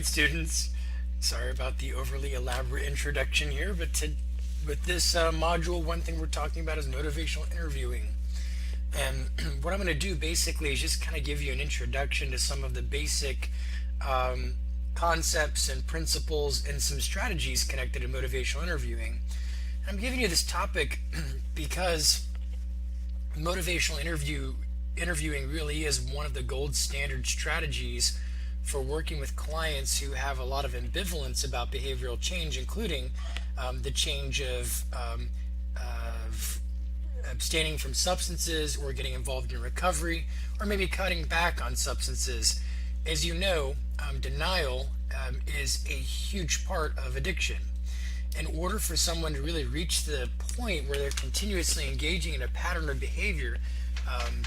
right, students. Sorry about the overly elaborate introduction here, but with this module, one thing we're talking about is motivational interviewing. And what I'm going to do basically is just kind of give you an introduction to some of the basic concepts and principles and some strategies connected to motivational interviewing. And I'm giving you this topic because motivational interviewing really is one of the gold standard strategies for working with clients who have a lot of ambivalence about behavioral change, including the change of abstaining from substances or getting involved in recovery or maybe cutting back on substances. As you know, denial is a huge part of addiction. In order for someone to really reach the point where they're continuously engaging in a pattern of behavior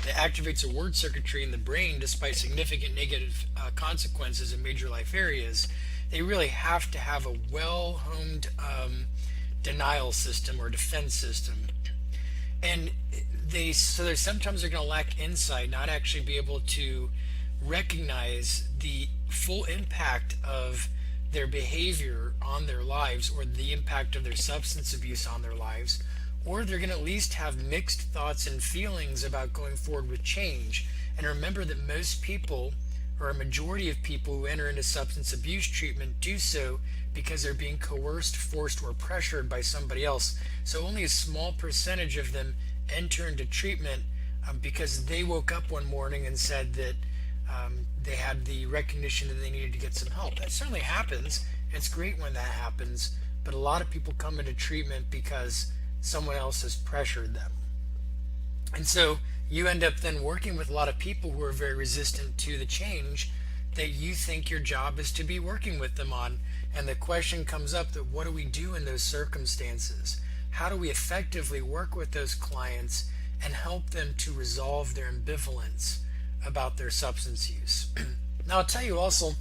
that activates a word circuitry in the brain despite significant negative consequences in major life areas, they really have to have a well-honed denial system or defense system. And they sometimes are going to lack insight, not actually be able to recognize the full impact of their behavior on their lives or the impact of their substance abuse on their lives, or they're going to at least have mixed thoughts and feelings about going forward with change. And remember that most people, or a majority of people who enter into substance abuse treatment, do so because they're being coerced, forced, or pressured by somebody else. So only a small percentage of them enter into treatment because they woke up one morning and said that they had the recognition that they needed to get some help. That certainly happens. It's great when that happens, but a lot of people come into treatment because someone else has pressured them. And so you end up then working with a lot of people who are very resistant to the change that you think your job is to be working with them on. And the question comes up that what do we do in those circumstances? How do we effectively work with those clients and help them to resolve their ambivalence about their substance use? Now, I'll tell you also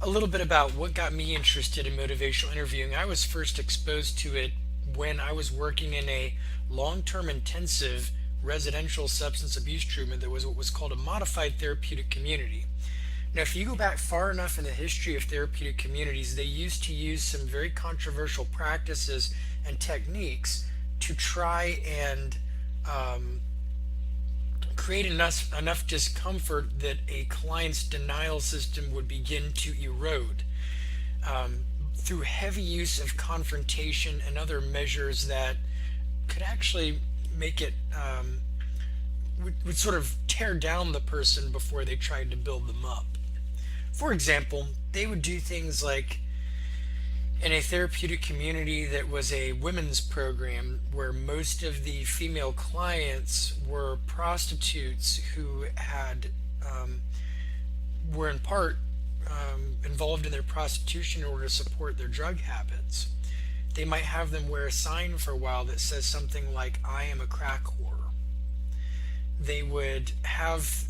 a little bit about what got me interested in motivational interviewing. I was first exposed to it when I was working in a long-term intensive residential substance abuse treatment that was what was called a modified therapeutic community. Now, if you go back far enough in the history of therapeutic communities, they used to use some very controversial practices and techniques to try and create enough discomfort that a client's denial system would begin to erode through heavy use of confrontation and other measures that could actually make it would sort of tear down the person before they tried to build them up. For example, they would do things like in a therapeutic community that was a women's program where most of the female clients were prostitutes who had were in part involved in their prostitution in order to support their drug habits. They might have them wear a sign for a while that says something like, "I am a crack whore." They would have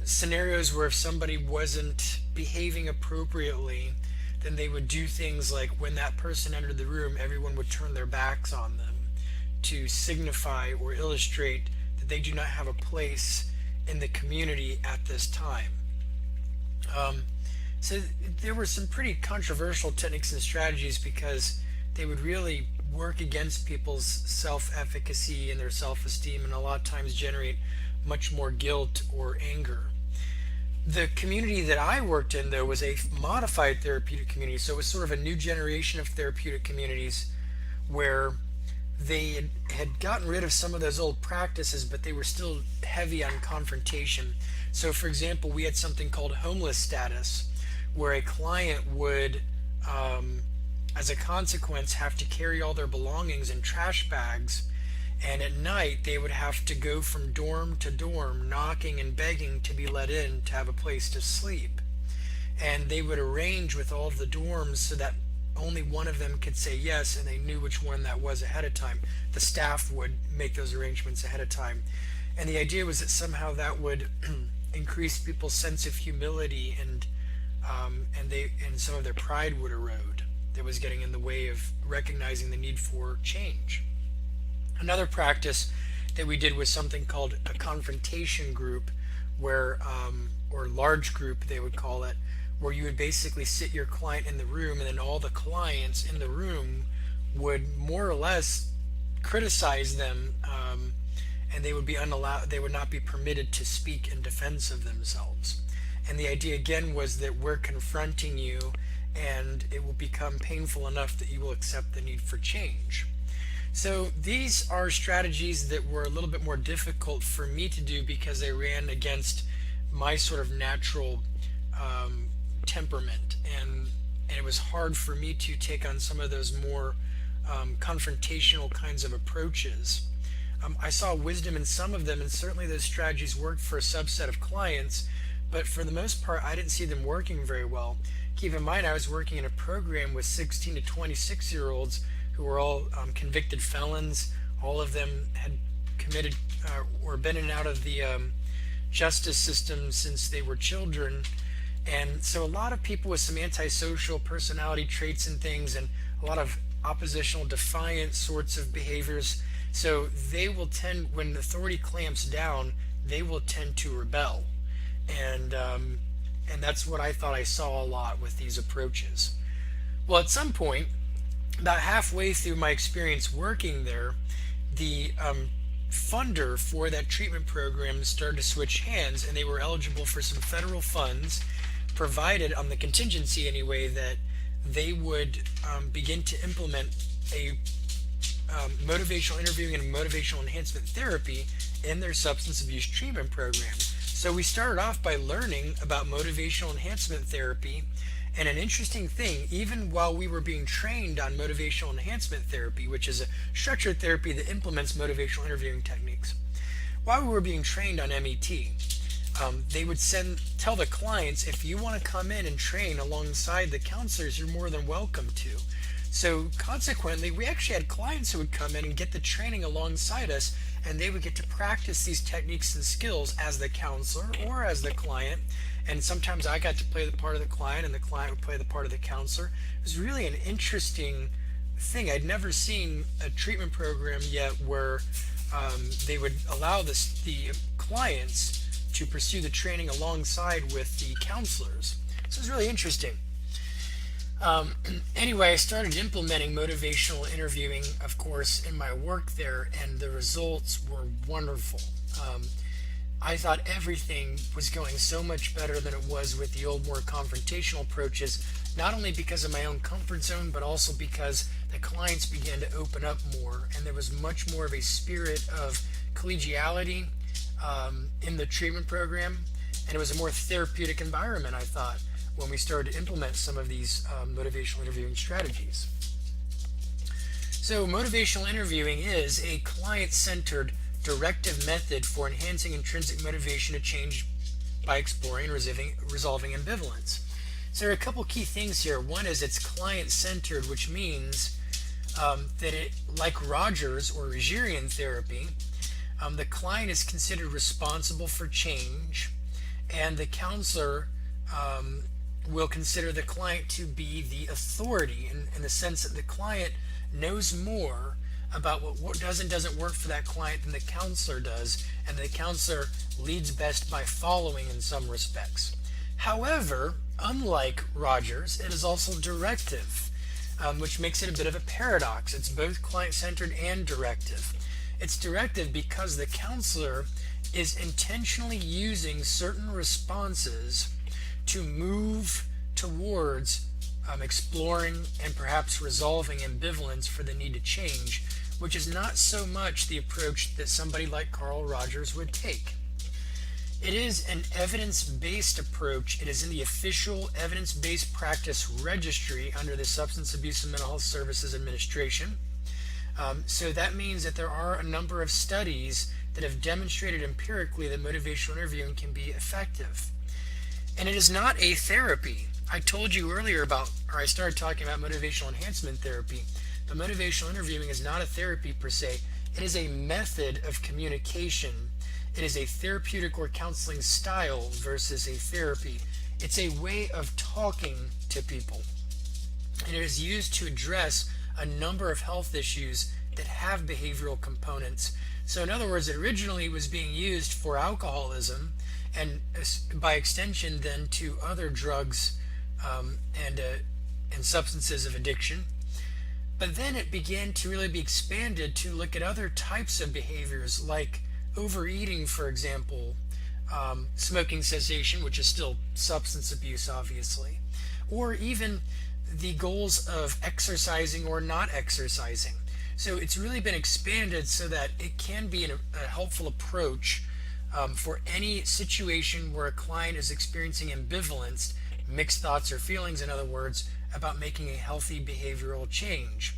scenarios where if somebody wasn't behaving appropriately, then they would do things like when that person entered the room, everyone would turn their backs on them to signify or illustrate that they do not have a place in the community at this time. So there were some pretty controversial techniques and strategies because they would really work against people's self-efficacy and their self-esteem, and a lot of times generate much more guilt or anger. The community that I worked in, though, was a modified therapeutic community, so it was sort of a new generation of therapeutic communities where they had gotten rid of some of those old practices, but they were still heavy on confrontation. So, for example, we had something called homeless status, where a client would, as a consequence, have to carry all their belongings in trash bags, and at night they would have to go from dorm to dorm, knocking and begging to be let in to have a place to sleep. And they would arrange with all of the dorms so that only one of them could say yes, and they knew which one that was ahead of time. The staff would make those arrangements ahead of time. And the idea was that somehow that would increase people's sense of humility, and some of their pride would erode. That was getting in the way of recognizing the need for change. Another practice that we did was something called a confrontation group, where or large group they would call it, where you would basically sit your client in the room, and then all the clients in the room would more or less criticize them, and they would be unallowed, they would not be permitted to speak in defense of themselves. And the idea again was that we're confronting you, and it will become painful enough that you will accept the need for change. So these are strategies that were a little bit more difficult for me to do because they ran against my sort of natural temperament, and it was hard for me to take on some of those more confrontational kinds of approaches. I saw wisdom in some of them, and certainly those strategies worked for a subset of clients, but for the most part I didn't see them working very well. Keep in mind, I was working in a program with 16 to 26-year-olds who were all convicted felons. All of them had committed or been in and out of the justice system since they were children. And so a lot of people with some antisocial personality traits and things, and a lot of oppositional defiant sorts of behaviors. So they will tend, when authority clamps down, they will tend to rebel. And that's what I thought I saw a lot with these approaches. Well, at some point, about halfway through my experience working there, the funder for that treatment program started to switch hands, and they were eligible for some federal funds, provided on the contingency anyway that they would begin to implement a motivational interviewing and motivational enhancement therapy in their substance abuse treatment program. So we started off by learning about motivational enhancement therapy. And an interesting thing, even while we were being trained on motivational enhancement therapy, which is a structured therapy that implements motivational interviewing techniques, while we were being trained on MET, they would tell the clients, if you want to come in and train alongside the counselors, you're more than welcome to. So consequently, we actually had clients who would come in and get the training alongside us, and they would get to practice these techniques and skills as the counselor or as the client. And sometimes I got to play the part of the client, and the client would play the part of the counselor. It was really an interesting thing. I'd never seen a treatment program yet where they would allow the clients to pursue the training alongside with the counselors. So it was really interesting. Anyway, I started implementing motivational interviewing, of course, in my work there, and the results were wonderful. I thought everything was going so much better than it was with the old, more confrontational approaches, not only because of my own comfort zone, but also because the clients began to open up more, and there was much more of a spirit of collegiality in the treatment program, and it was a more therapeutic environment, I thought, when we started to implement some of these motivational interviewing strategies. So motivational interviewing is a client-centered directive method for enhancing intrinsic motivation to change by exploring and resolving ambivalence. So there are a couple key things here. One is it's client-centered, which means that it, like Rogers or Rogerian therapy, the client is considered responsible for change, and the counselor will consider the client to be the authority in the sense that the client knows more about what does and doesn't work for that client than the counselor does, and the counselor leads best by following in some respects. However, unlike Rogers, it is also directive, which makes it a bit of a paradox. It's both client-centered and directive. It's directive because the counselor is intentionally using certain responses to move towards exploring and perhaps resolving ambivalence for the need to change, which is not so much the approach that somebody like Carl Rogers would take. It is an evidence-based approach. It is in the official evidence-based practice registry under the Substance Abuse and Mental Health Services Administration. So that means that there are a number of studies that have demonstrated empirically that motivational interviewing can be effective. And it is not a therapy. I told you earlier I started talking about motivational enhancement therapy, but motivational interviewing is not a therapy per se. It is a method of communication. It is a therapeutic or counseling style versus a therapy. It's a way of talking to people. And it is used to address a number of health issues that have behavioral components. So in other words, it originally was being used for alcoholism, and by extension then to other drugs um, and uh, and substances of addiction. But then it began to really be expanded to look at other types of behaviors like overeating, for example, smoking cessation, which is still substance abuse, obviously, or even the goals of exercising or not exercising. So it's really been expanded so that it can be a helpful approach for any situation where a client is experiencing ambivalence, mixed thoughts or feelings, in other words, about making a healthy behavioral change.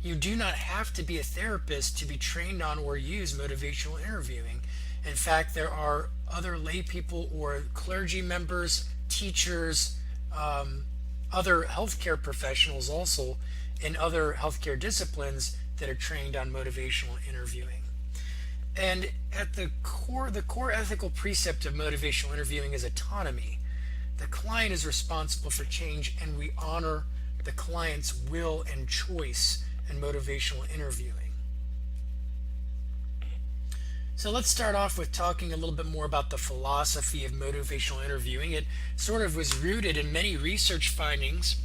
You do not have to be a therapist to be trained on or use motivational interviewing. In fact, there are other lay people or clergy members, teachers, other healthcare professionals also in other healthcare disciplines that are trained on motivational interviewing. And at the core ethical precept of motivational interviewing is autonomy. The client is responsible for change, and we honor the client's will and choice in motivational interviewing. So let's start off with talking a little bit more about the philosophy of motivational interviewing. It sort of was rooted in many research findings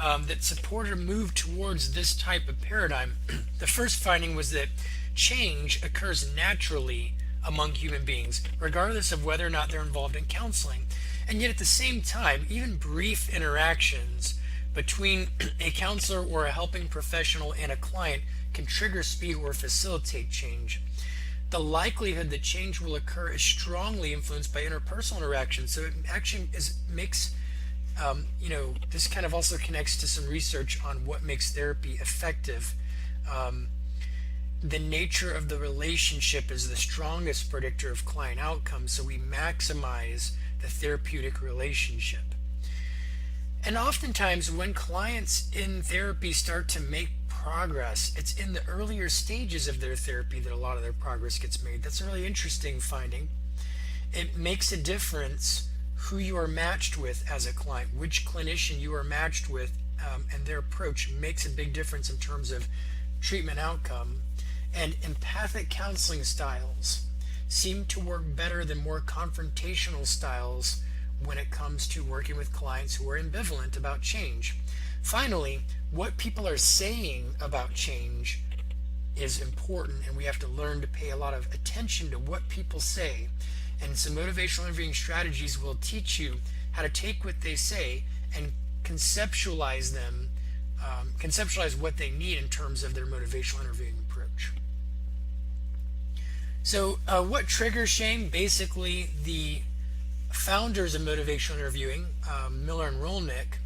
that supported a move towards this type of paradigm. The first finding was that change occurs naturally among human beings, regardless of whether or not they're involved in counseling. And yet at the same time, even brief interactions between a counselor or a helping professional and a client can trigger, speed, or facilitate change. The likelihood that change will occur is strongly influenced by interpersonal interaction. So it actually makes, this kind of also connects to some research on what makes therapy effective. The nature of the relationship is the strongest predictor of client outcomes, so we maximize the therapeutic relationship. And oftentimes when clients in therapy start to make progress, it's in the earlier stages of their therapy that a lot of their progress gets made. That's a really interesting finding. It makes a difference who you are matched with as a client, which clinician you are matched with, and their approach makes a big difference in terms of treatment outcome. And empathic counseling styles seem to work better than more confrontational styles when it comes to working with clients who are ambivalent about change. Finally, what people are saying about change is important, and we have to learn to pay a lot of attention to what people say. And some motivational interviewing strategies will teach you how to take what they say and conceptualize them, conceptualize what they need in terms of their motivational interviewing approach. So what triggers shame? Basically, the founders of motivational interviewing, Miller and Rolnick,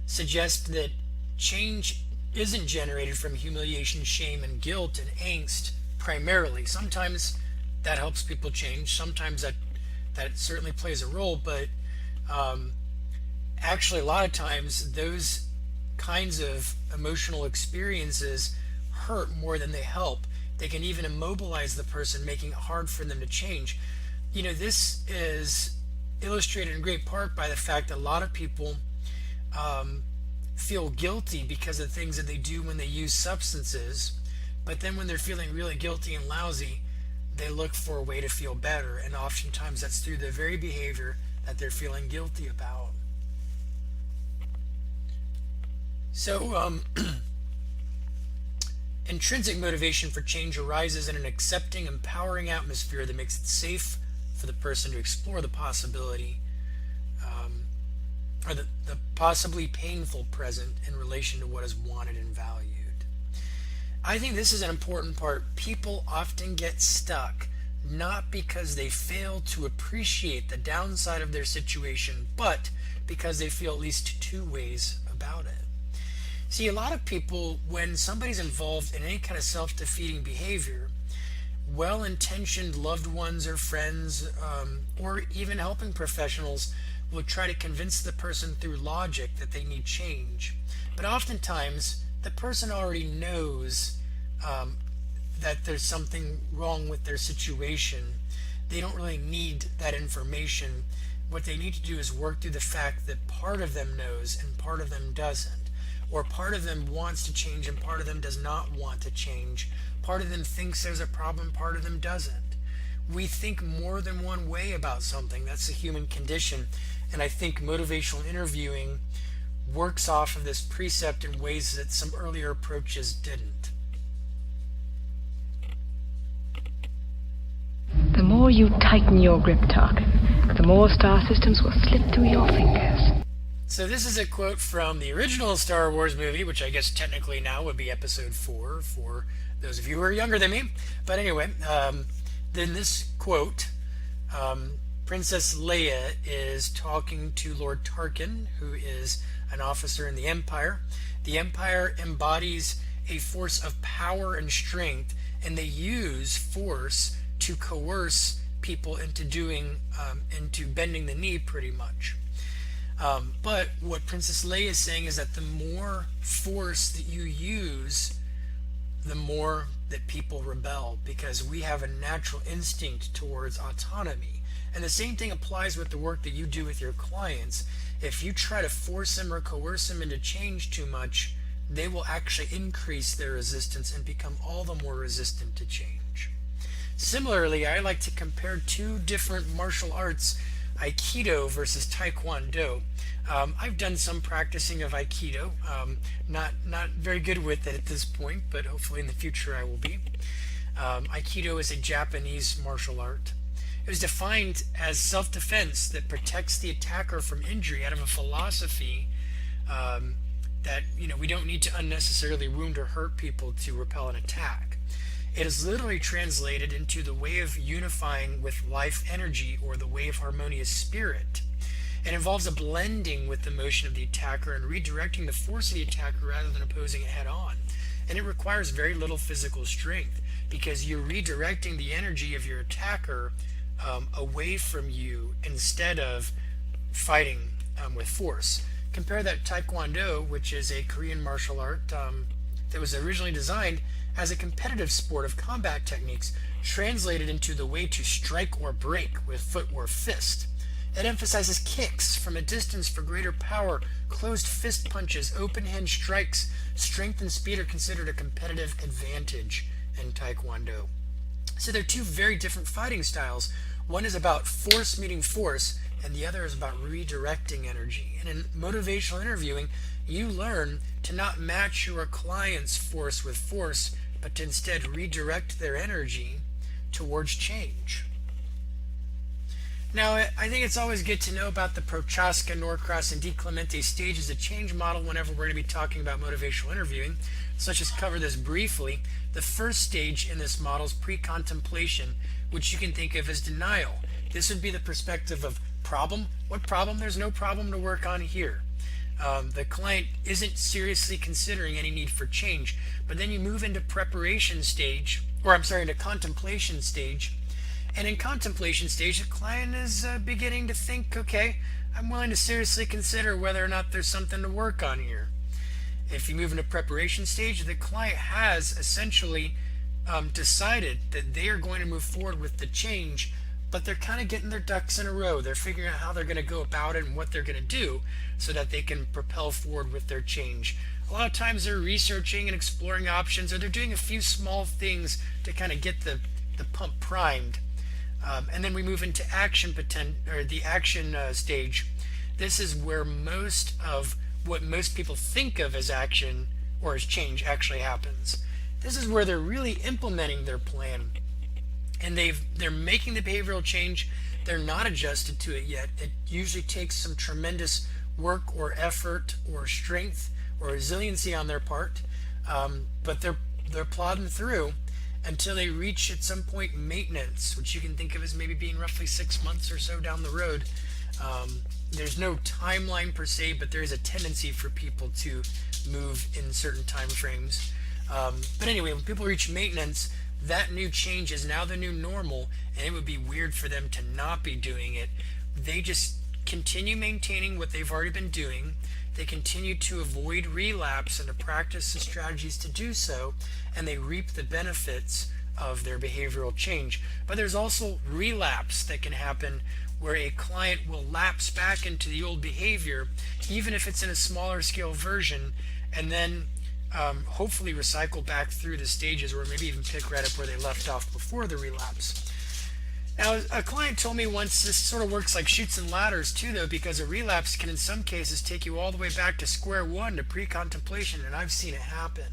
suggest that change isn't generated from humiliation, shame, and guilt and angst primarily. Sometimes that helps people change. Sometimes that certainly plays a role, but actually a lot of times those kinds of emotional experiences hurt more than they help. They can even immobilize the person, making it hard for them to change. This is illustrated in great part by the fact that a lot of people feel guilty because of things that they do when they use substances, but then when they're feeling really guilty and lousy, they look for a way to feel better, and oftentimes that's through the very behavior that they're feeling guilty about. So intrinsic motivation for change arises in an accepting, empowering atmosphere that makes it safe for the person to explore the possibility or the possibly painful present in relation to what is wanted and valued. I think this is an important part. People often get stuck not because they fail to appreciate the downside of their situation, but because they feel at least two ways about it. See, a lot of people, when somebody's involved in any kind of self-defeating behavior, well-intentioned loved ones or friends, or even helping professionals will try to convince the person through logic that they need change. But oftentimes, the person already knows that there's something wrong with their situation. They don't really need that information. What they need to do is work through the fact that part of them knows and part of them doesn't. Or part of them wants to change and part of them does not want to change. Part of them thinks there's a problem, part of them doesn't. we think more than one way about something. That's the human condition. And I think motivational interviewing works off of this precept in ways that some earlier approaches didn't. The more you tighten your grip, target, the more star systems will slip through your fingers. So this is a quote from the original Star Wars movie, which I guess technically now would be episode 4 for those of you who are younger than me. But anyway, then this quote, Princess Leia is talking to Lord Tarkin, who is an officer in the Empire. The Empire embodies a force of power and strength, and they use force to coerce people into bending the knee pretty much. But what Princess Leia is saying is that the more force that you use, the more that people rebel, because we have a natural instinct towards autonomy. And the same thing applies with the work that you do with your clients. If you try to force them or coerce them into change too much, they will actually increase their resistance and become all the more resistant to change. Similarly, I like to compare two different martial arts, Aikido versus Taekwondo. I've done some practicing of Aikido, not very good with it at this point, but hopefully in the future I will be. Aikido is a Japanese martial art. It was defined as self-defense that protects the attacker from injury out of a philosophy that we don't need to unnecessarily wound or hurt people to repel an attack. It is literally translated into the way of unifying with life energy, or the way of harmonious spirit. It involves a blending with the motion of the attacker and redirecting the force of the attacker rather than opposing it head on. And it requires very little physical strength, because you're redirecting the energy of your attacker away from you instead of fighting with force. Compare that Taekwondo, which is a Korean martial art that was originally designed as a competitive sport of combat techniques, translated into the way to strike or break with foot or fist. It emphasizes kicks from a distance for greater power, closed fist punches, open hand strikes. Strength and speed are considered a competitive advantage in Taekwondo. So they're two very different fighting styles. One is about force meeting force, and the other is about redirecting energy. And in motivational interviewing, you learn to not match your client's force with force, but to instead redirect their energy towards change. Now, I think it's always good to know about the Prochaska, Norcross, and DiClemente stages of change model whenever we're going to be talking about motivational interviewing. So let's just cover this briefly. The first stage in this model is pre-contemplation, which you can think of as denial. This would be the perspective of problem. What problem? There's no problem to work on here. The client isn't seriously considering any need for change. But then you move into contemplation stage. And in contemplation stage, the client is beginning to think, okay, I'm willing to seriously consider whether or not there's something to work on here. If you move into preparation stage, the client has essentially decided that they are going to move forward with the change, but they're kind of getting their ducks in a row. They're figuring out how they're going to go about it and what they're going to do so that they can propel forward with their change. A lot of times they're researching and exploring options, or they're doing a few small things to kind of get the pump primed. And then we move into the action stage. This is where most of what most people think of as action or as change actually happens. This is where they're really implementing their plan, and they're making the behavioral change. They're not adjusted to it yet. It usually takes some tremendous work or effort or strength or resiliency on their part, but they're plodding through until they reach at some point maintenance, which you can think of as maybe being roughly 6 months or so down the road. There's no timeline per se, but there is a tendency for people to move in certain time frames. But anyway, when people reach maintenance, that new change is now the new normal, and it would be weird for them to not be doing it. They just continue maintaining what they've already been doing. They continue to avoid relapse and to practice the strategies to do so, and they reap the benefits of their behavioral change. But there's also relapse that can happen, where a client will lapse back into the old behavior, even if it's in a smaller scale version, and then hopefully recycle back through the stages, or maybe even pick right up where they left off before the relapse. Now, a client told me once this sort of works like chutes and ladders too, though, because a relapse can in some cases take you all the way back to square one, to pre-contemplation, and I've seen it happen,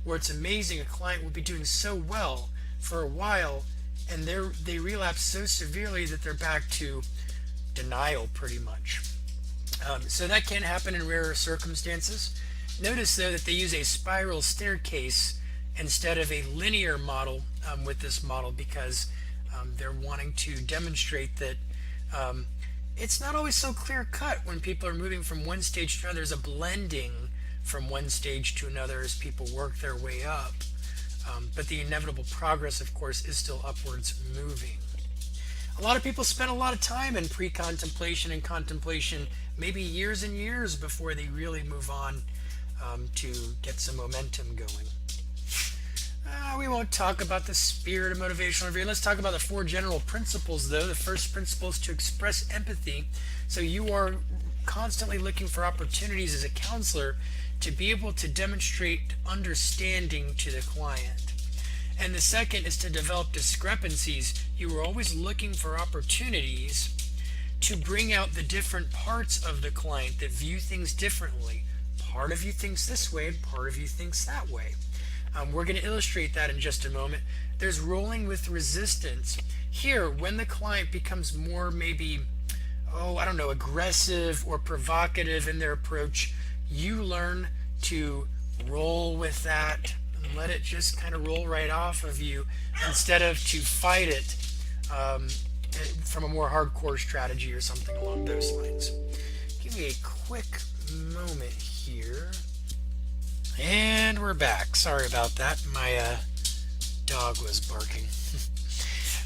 where it's amazing. A client will be doing so well for a while, and they relapse so severely that they're back to denial pretty much. So that can happen in rarer circumstances. Notice though that they use a spiral staircase instead of a linear model with this model, because they're wanting to demonstrate that it's not always so clear cut when people are moving from one stage to another. There's a blending from one stage to another as people work their way up. But the inevitable progress, of course, is still upwards moving. A lot of people spend a lot of time in pre-contemplation and contemplation, maybe years and years before they really move on to get some momentum going. We won't talk about the spirit of motivational review. Let's talk about the four general principles, though. The first principle is to express empathy. So you are constantly looking for opportunities as a counselor to be able to demonstrate understanding to the client. And the second is to develop discrepancies. You are always looking for opportunities to bring out the different parts of the client that view things differently. Part of you thinks this way and part of you thinks that way. We're going to illustrate that in just a moment. There's rolling with resistance. Here, when the client becomes more maybe, aggressive or provocative in their approach, you learn to roll with that and let it just kind of roll right off of you instead of to fight it from a more hardcore strategy or something along those lines. Give me a quick moment here. And we're back. Sorry about that. My dog was barking.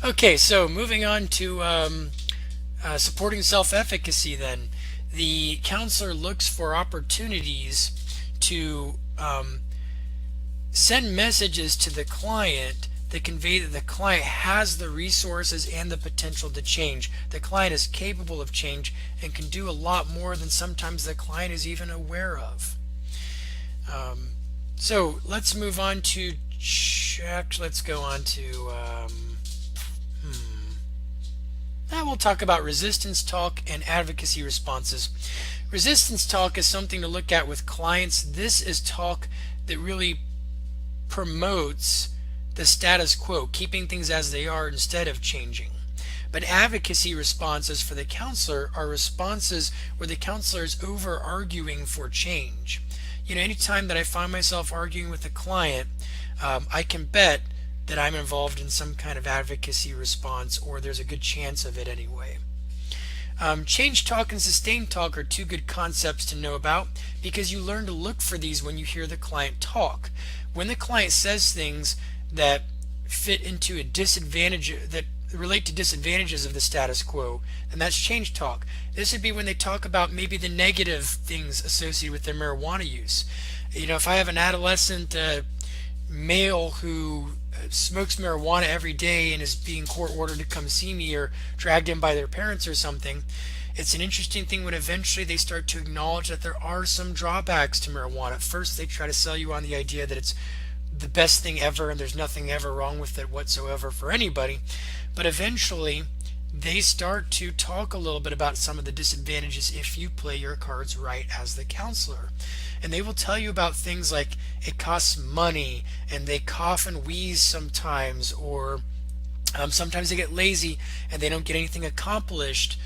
Okay, so moving on to supporting self-efficacy then. The counselor looks for opportunities to send messages to the client that convey that the client has the resources and the potential to change. The client is capable of change and can do a lot more than sometimes the client is even aware of. So let's move on to let's go on to now we'll talk about resistance talk and advocacy responses. Resistance talk is something to look at with clients. This is talk that really promotes the status quo, keeping things as they are instead of changing. But advocacy responses for the counselor are responses where the counselor is over arguing for change. Anytime that I find myself arguing with a client, I can bet that I'm involved in some kind of advocacy response, or there's a good chance of it anyway. Change talk and sustained talk are two good concepts to know about, because you learn to look for these when you hear the client talk. When the client says things that fit into a disadvantage, that relate to disadvantages of the status quo, and that's change talk. This would be when they talk about maybe the negative things associated with their marijuana use. If I have an adolescent male who smokes marijuana every day and is being court ordered to come see me, or dragged in by their parents or something, it's an interesting thing when eventually they start to acknowledge that there are some drawbacks to marijuana. At first they try to sell you on the idea that it's the best thing ever and there's nothing ever wrong with it whatsoever for anybody. But eventually they start to talk a little bit about some of the disadvantages if you play your cards right as the counselor. And they will tell you about things like it costs money, and they cough and wheeze sometimes, or sometimes they get lazy and they don't get anything accomplished,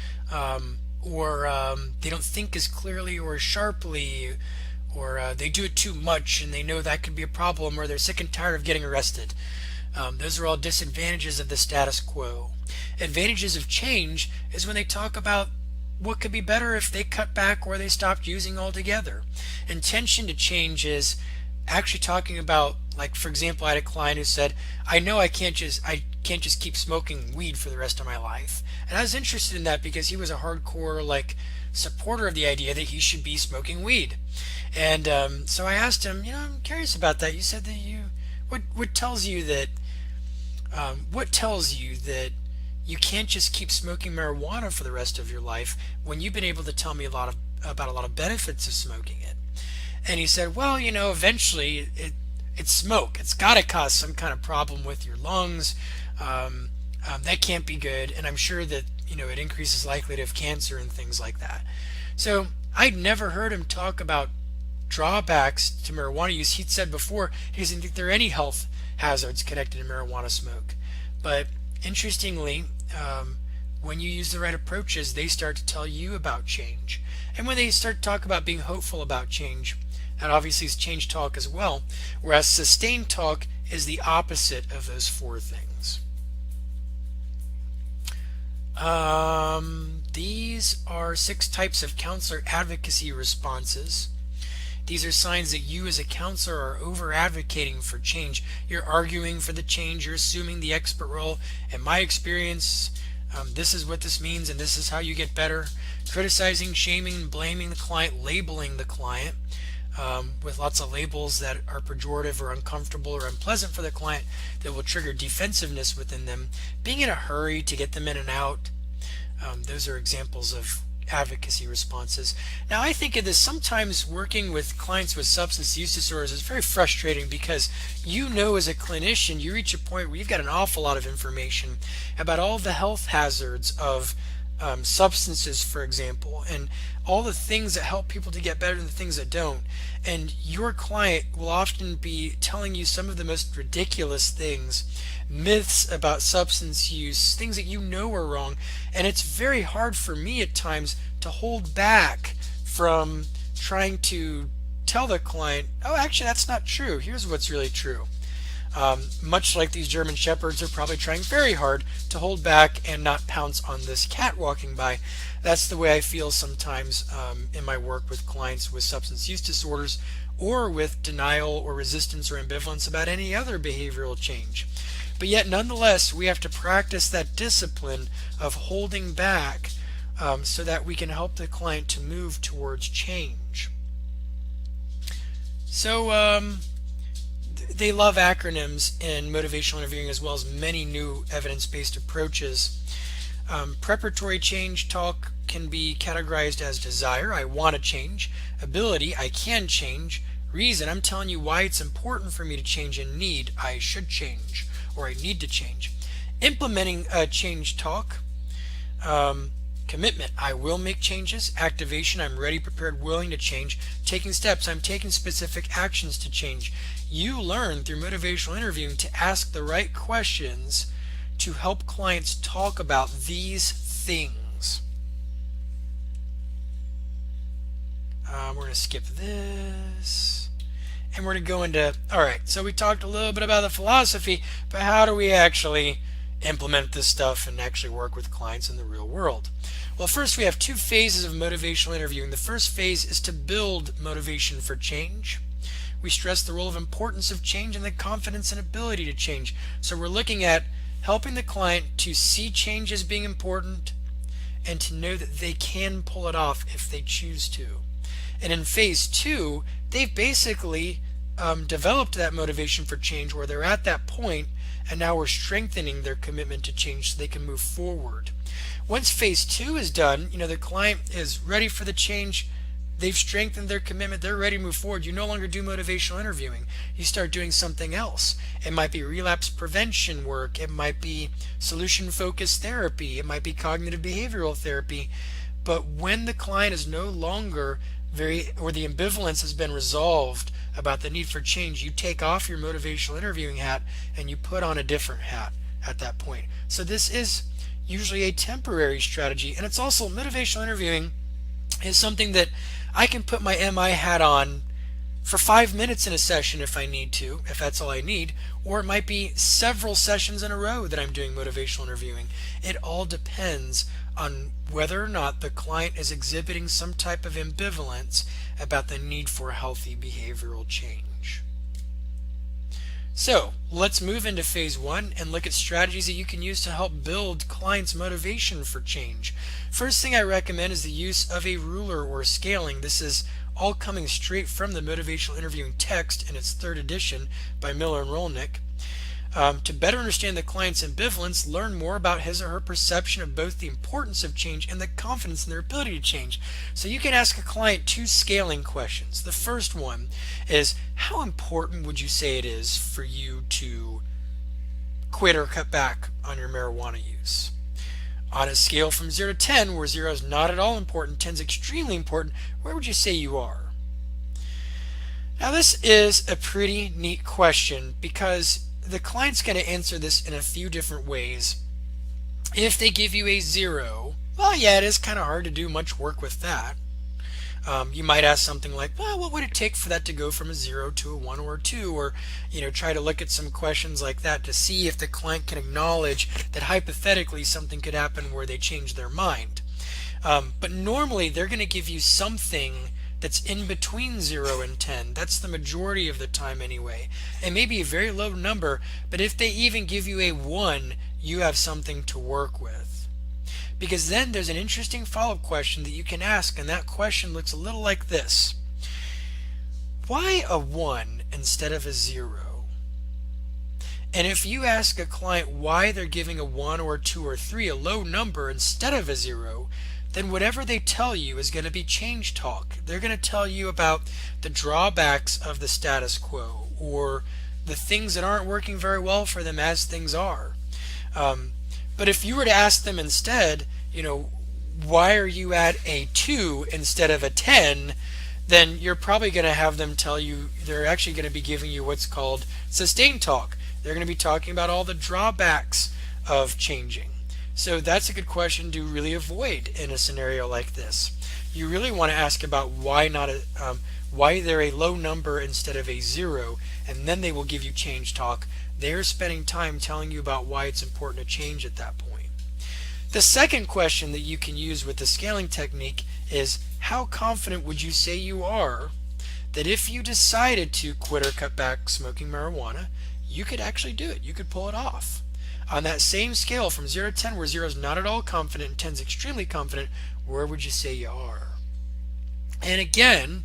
or they don't think as clearly or as sharply, or they do it too much and they know that could be a problem, or they're sick and tired of getting arrested. Those are all disadvantages of the status quo. Advantages of change is when they talk about what could be better if they cut back or they stopped using altogether. Intention to change is actually talking about, like, for example, I had a client who said, I know I can't just keep smoking weed for the rest of my life. And I was interested in that because he was a hardcore supporter of the idea that he should be smoking weed. And so I asked him, I'm curious about that. You said that what tells you that you can't just keep smoking marijuana for the rest of your life when you've been able to tell me about a lot of benefits of smoking it? And he said, well, eventually it's smoke. It's got to cause some kind of problem with your lungs. That can't be good, and I'm sure that it increases likelihood of cancer and things like that. So I'd never heard him talk about drawbacks to marijuana use. He'd said before he doesn't think there are any health hazards connected to marijuana smoke. But interestingly, when you use the right approaches, they start to tell you about change. And when they start to talk about being hopeful about change, that obviously is change talk as well, whereas sustained talk is the opposite of those four things. These are 6 types of counselor advocacy responses. These are signs that you as a counselor are over advocating for change. You're arguing for the change, you're assuming the expert role. In my experience, this is what this means and this is how you get better. Criticizing, shaming, blaming the client, labeling the client with lots of labels that are pejorative or uncomfortable or unpleasant for the client that will trigger defensiveness within them. Being in a hurry to get them in and out. Those are examples of advocacy responses. Now I think of this, sometimes working with clients with substance use disorders is very frustrating because as a clinician you reach a point where you've got an awful lot of information about all the health hazards of substances, for example, and all the things that help people to get better and the things that don't. And your client will often be telling you some of the most ridiculous things, myths about substance use, things that are wrong. And it's very hard for me at times to hold back from trying to tell the client, oh, actually, that's not true. Here's what's really true. Much like these German Shepherds are probably trying very hard to hold back and not pounce on this cat walking by. That's the way I feel sometimes in my work with clients with substance use disorders or with denial or resistance or ambivalence about any other behavioral change. But yet nonetheless we have to practice that discipline of holding back so that we can help the client to move towards change. So they love acronyms in motivational interviewing as well as many new evidence-based approaches. Preparatory change talk can be categorized as desire, I want to change; ability, I can change; reason, I'm telling you why it's important for me to change; and need, I should change or I need to change. Implementing change talk. Commitment, I will make changes; activation, I'm ready, prepared, willing to change; taking steps, I'm taking specific actions to change. You learn through motivational interviewing to ask the right questions to help clients talk about these things. We're going to skip this and we're going to go into, alright, so we talked a little bit about the philosophy, but how do we actually implement this stuff and actually work with clients in the real world? Well, first we have 2 phases of motivational interviewing. The first phase is to build motivation for change. We stress the role of importance of change and the confidence and ability to change. So we're looking at helping the client to see change as being important and to know that they can pull it off if they choose to. And in phase 2, they've basically developed that motivation for change where they're at that point, and now we're strengthening their commitment to change so they can move forward. Once phase 2 is done, the client is ready for the change. They've strengthened their commitment. They're ready to move forward. You no longer do motivational interviewing. You start doing something else. It might be relapse prevention work. It might be solution-focused therapy. It might be cognitive behavioral therapy. But when the client is no longer or the ambivalence has been resolved about the need for change, you take off your motivational interviewing hat and you put on a different hat at that point. So this is usually a temporary strategy. And it's also, motivational interviewing is something that I can put my MI hat on for 5 minutes in a session if I need to, if that's all I need, or it might be several sessions in a row that I'm doing motivational interviewing. It all depends on whether or not the client is exhibiting some type of ambivalence about the need for healthy behavioral change. So let's move into phase 1 and look at strategies that you can use to help build clients' motivation for change. First thing I recommend is the use of a ruler or scaling. This is all coming straight from the motivational interviewing text in its 3rd edition by Miller and Rolnick. To better understand the client's ambivalence, learn more about his or her perception of both the importance of change and the confidence in their ability to change. So you can ask a client 2 scaling questions. The first one is, how important would you say it is for you to quit or cut back on your marijuana use? On a scale from 0 to 10, where 0 is not at all important, 10 is extremely important, where would you say you are? Now this is a pretty neat question because the client's going to answer this in a few different ways. If they give you a 0, well, yeah, it is kind of hard to do much work with that. You might ask something like, well, what would it take for that to go from a 0 to a 1 or a 2? Or, try to look at some questions like that to see if the client can acknowledge that hypothetically something could happen where they change their mind. But normally they're going to give you something that's in between 0 and 10. That's the majority of the time anyway. It may be a very low number, but if they even give you a 1, you have something to work with. Because then there's an interesting follow-up question that you can ask, and that question looks a little like this. Why a 1 instead of a 0? And if you ask a client why they're giving a 1 or a 2 or 3, a low number instead of a 0, then whatever they tell you is going to be change talk. They're going to tell you about the drawbacks of the status quo, or the things that aren't working very well for them as things are. But if you were to ask them instead, why are you at a 2 instead of a 10, then you're probably going to have them tell you they're actually going to be giving you what's called sustained talk. They're going to be talking about all the drawbacks of changing. So that's a good question to really avoid in a scenario like this. You really want to ask about why they're a low number instead of a 0, and then they will give you change talk. They're spending time telling you about why it's important to change at that point. The second question that you can use with the scaling technique is, how confident would you say you are that if you decided to quit or cut back smoking marijuana, you could actually do it, you could pull it off? On that same scale from 0 to 10, where 0 is not at all confident and 10 is extremely confident, where would you say you are? And again,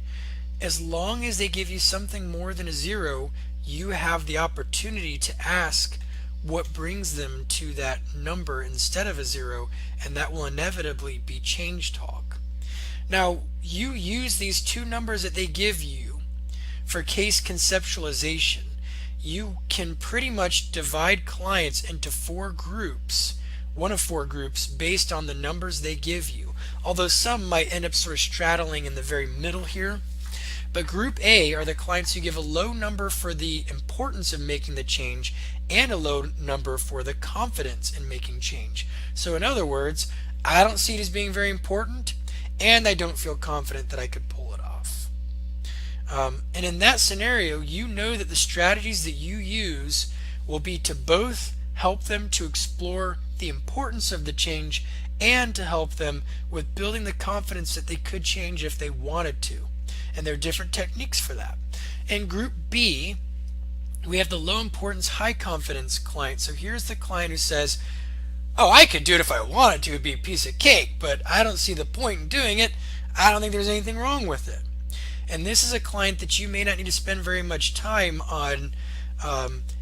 as long as they give you something more than a 0, you have the opportunity to ask what brings them to that number instead of a 0, and that will inevitably be change talk. Now, you use these two numbers that they give you for case conceptualization. You can pretty much divide clients into 4 groups, one of 4 groups, based on the numbers they give you, although some might end up sort of straddling in the very middle here. But group A are the clients who give a low number for the importance of making the change and a low number for the confidence in making change. So in other words, I don't see it as being very important, and I don't feel confident that I could pull it off. And in that scenario, you know that the strategies that you use will be to both help them to explore the importance of the change and to help them with building the confidence that they could change if they wanted to. And there are different techniques for that. In group B, we have the low importance, high confidence client. So here's the client who says, oh, I could do it if I wanted to, it'd be a piece of cake, but I don't see the point in doing it. I don't think there's anything wrong with it. And this is a client that you may not need to spend very much time on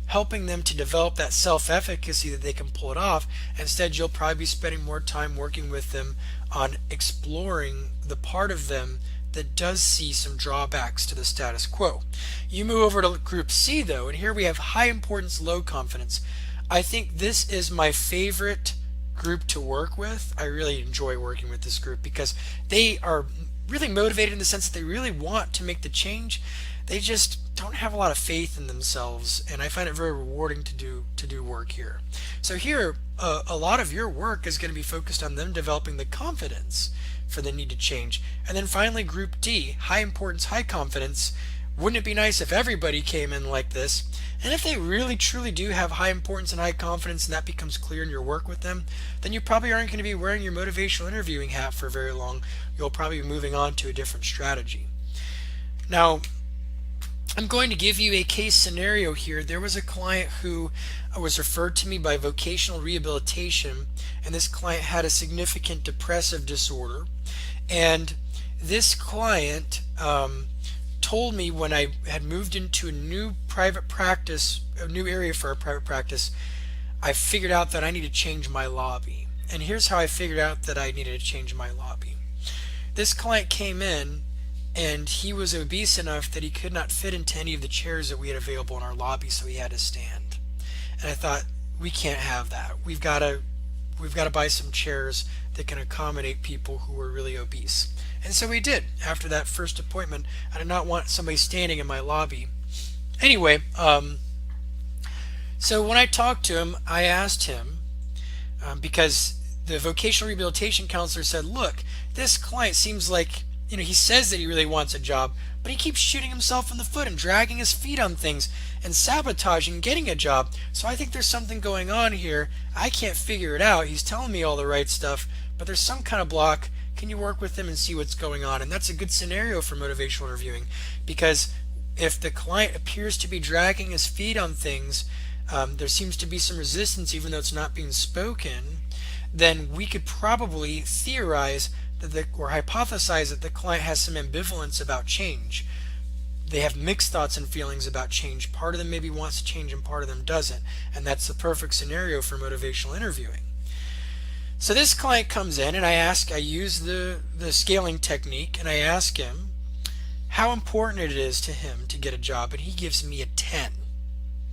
helping them to develop that self-efficacy that they can pull it off. Instead, you'll probably be spending more time working with them on exploring the part of them that does see some drawbacks to the status quo. You move over to group C though, and here we have high importance, low confidence. I think this is my favorite group to work with. I really enjoy working with this group because they are really motivated in the sense that they really want to make the change. They just don't have a lot of faith in themselves, and I find it very rewarding to do work here. So here, a lot of your work is going to be focused on them developing the confidence for the need to change. And then finally, group D, high importance, high confidence. Wouldn't it be nice if everybody came in like this? And if they really truly do have high importance and high confidence, and that becomes clear in your work with them, then you probably aren't going to be wearing your motivational interviewing hat for very long. You'll probably be moving on to a different strategy. Now, I'm going to give you a case scenario here. There was a client who was referred to me by vocational rehabilitation, and this client had a significant depressive disorder. And this client told me when I had moved into a new private practice, a new area for our private practice, I figured out that I need to change my lobby. And here's how I figured out that I needed to change my lobby. This client came in and he was obese enough that he could not fit into any of the chairs that we had available in our lobby, so he had to stand. And I thought, we can't have that. We've got to buy some chairs that can accommodate people who are really obese. And so we did. After that first appointment, I did not want somebody standing in my lobby. Anyway, so when I talked to him, I asked him, because the vocational rehabilitation counselor said, look, this client seems like, he says that he really wants a job, but he keeps shooting himself in the foot and dragging his feet on things and sabotaging getting a job. So I think there's something going on here. I can't figure it out. He's telling me all the right stuff, but there's some kind of block. Can you work with him and see what's going on? And that's a good scenario for motivational interviewing, because if the client appears to be dragging his feet on things, there seems to be some resistance even though it's not being spoken, then we could probably theorize or hypothesize that the client has some ambivalence about change. They have mixed thoughts and feelings about change. Part of them maybe wants to change and part of them doesn't. And that's the perfect scenario for motivational interviewing. So this client comes in and I use the scaling technique, and I ask him how important it is to him to get a job, and he gives me a 10.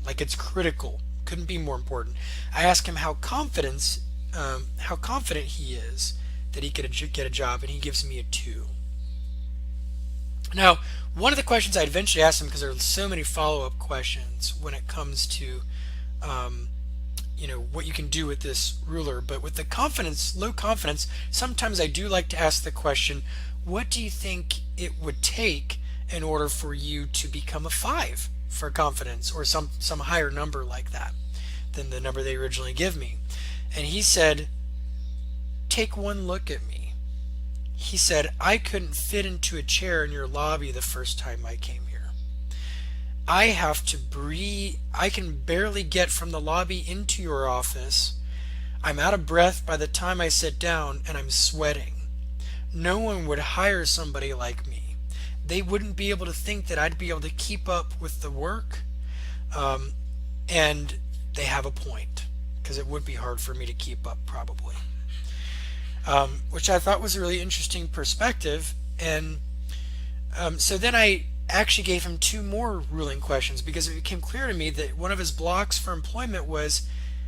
Like it's critical. Couldn't be more important. I ask him how confident he is that he could get a job, and he gives me a 2. Now, one of the questions I eventually asked him, because there are so many follow-up questions when it comes to what you can do with this ruler, but with the low confidence, sometimes I do like to ask the question, what do you think it would take in order for you to become a 5 for confidence, or some higher number like that than the number they originally give me? And he said, take one look at me. He said, I couldn't fit into a chair in your lobby the first time I came here. I have to breathe. I can barely get from the lobby into your office. I'm out of breath by the time I sit down, and I'm sweating. No one would hire somebody like me. They wouldn't be able to think that I'd be able to keep up with the work. And they have a point, because it would be hard for me to keep up probably. Which I thought was a really interesting perspective. And so then I actually gave him 2 more ruling questions, because it became clear to me that one of his blocks for employment was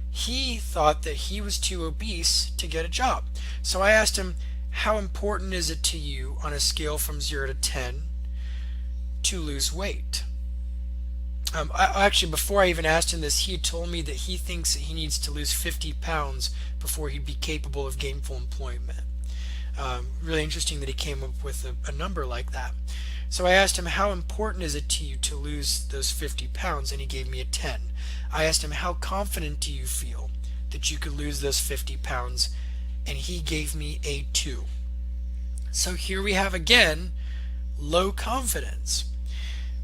he thought that he was too obese to get a job. So I asked him, how important is it to you on a scale from 0 to 10 to lose weight? Actually, before I even asked him this, he told me that he thinks that he needs to lose 50 pounds before he'd be capable of gainful employment. Really interesting that he came up with a number like that. So I asked him, how important is it to you to lose those 50 pounds? And he gave me a 10. I asked him, how confident do you feel that you could lose those 50 pounds? And he gave me a 2. So here we have again low confidence,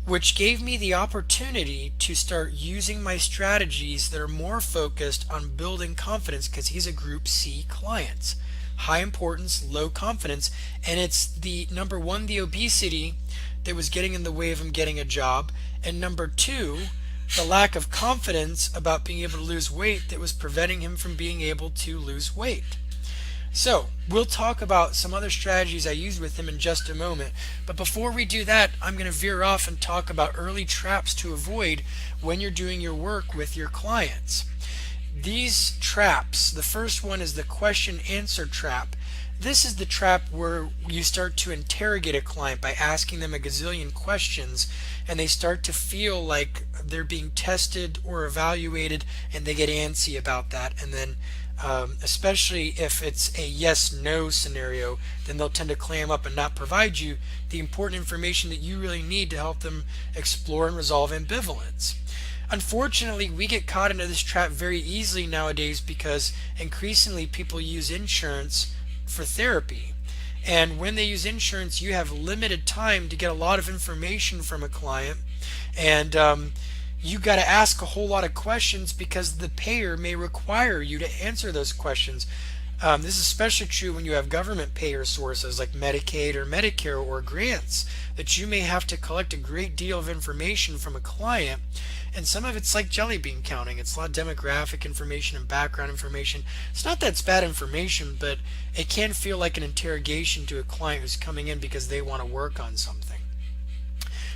which gave me the opportunity to start using my strategies that are more focused on building confidence, because he's a group C client. High importance, low confidence, and it's the number 1, the obesity, that was getting in the way of him getting a job, and number 2, the lack of confidence about being able to lose weight that was preventing him from being able to lose weight. So we'll talk about some other strategies I used with him in just a moment, but before we do that, I'm going to veer off and talk about early traps to avoid when you're doing your work with your clients. These traps, the first one is the question answer trap. This is the trap where you start to interrogate a client by asking them a gazillion questions, and they start to feel like they're being tested or evaluated, and they get antsy about that. And then especially if it's a yes-no scenario, then they'll tend to clam up and not provide you the important information that you really need to help them explore and resolve ambivalence. Unfortunately, we get caught into this trap very easily nowadays, because increasingly people use insurance for therapy. And when they use insurance, you have limited time to get a lot of information from a client, and you got to ask a whole lot of questions because the payer may require you to answer those questions. This is especially true when you have government payer sources like Medicaid or Medicare or grants, that you may have to collect a great deal of information from a client, and some of it's like jelly bean counting. It's a lot of demographic information and background information. It's not that it's bad information, but it can feel like an interrogation to a client who's coming in because they want to work on something.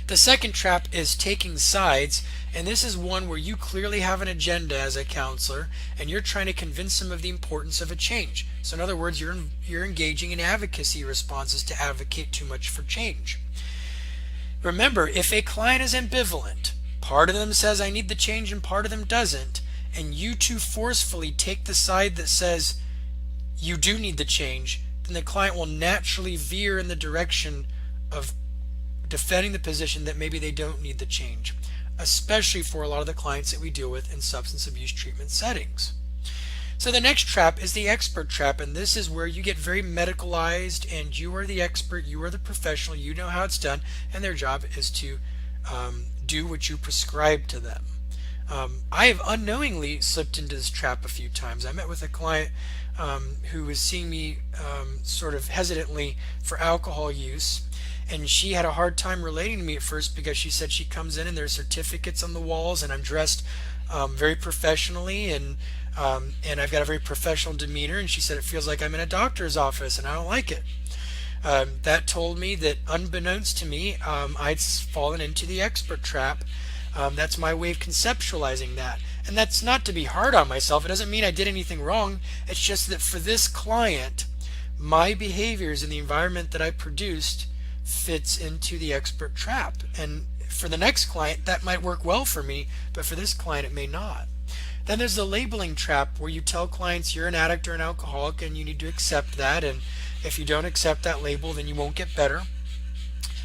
The second trap is taking sides, and this is one where you clearly have an agenda as a counselor and you're trying to convince them of the importance of a change. So in other words, you're engaging in advocacy responses to advocate too much for change. Remember, if a client is ambivalent, part of them says I need the change and part of them doesn't, and you too forcefully take the side that says you do need the change, then the client will naturally veer in the direction of defending the position that maybe they don't need the change, especially for a lot of the clients that we deal with in substance abuse treatment settings. So the next trap is the expert trap, and this is where you get very medicalized and you are the expert, you are the professional, you know how it's done, and their job is to do what you prescribe to them. I have unknowingly slipped into this trap a few times. I met with a client who was seeing me sort of hesitantly for alcohol use, and she had a hard time relating to me at first because she said she comes in and there's certificates on the walls and I'm dressed very professionally and I've got a very professional demeanor, and she said it feels like I'm in a doctor's office and I don't like it. That told me that unbeknownst to me, I'd fallen into the expert trap. That's my way of conceptualizing that. And that's not to be hard on myself. It doesn't mean I did anything wrong. It's just that for this client, my behaviors in the environment that I produced fits into the expert trap. And for the next client, that might work well for me, but for this client, it may not. Then there's the labeling trap where you tell clients you're an addict or an alcoholic and you need to accept that. And if you don't accept that label, then you won't get better.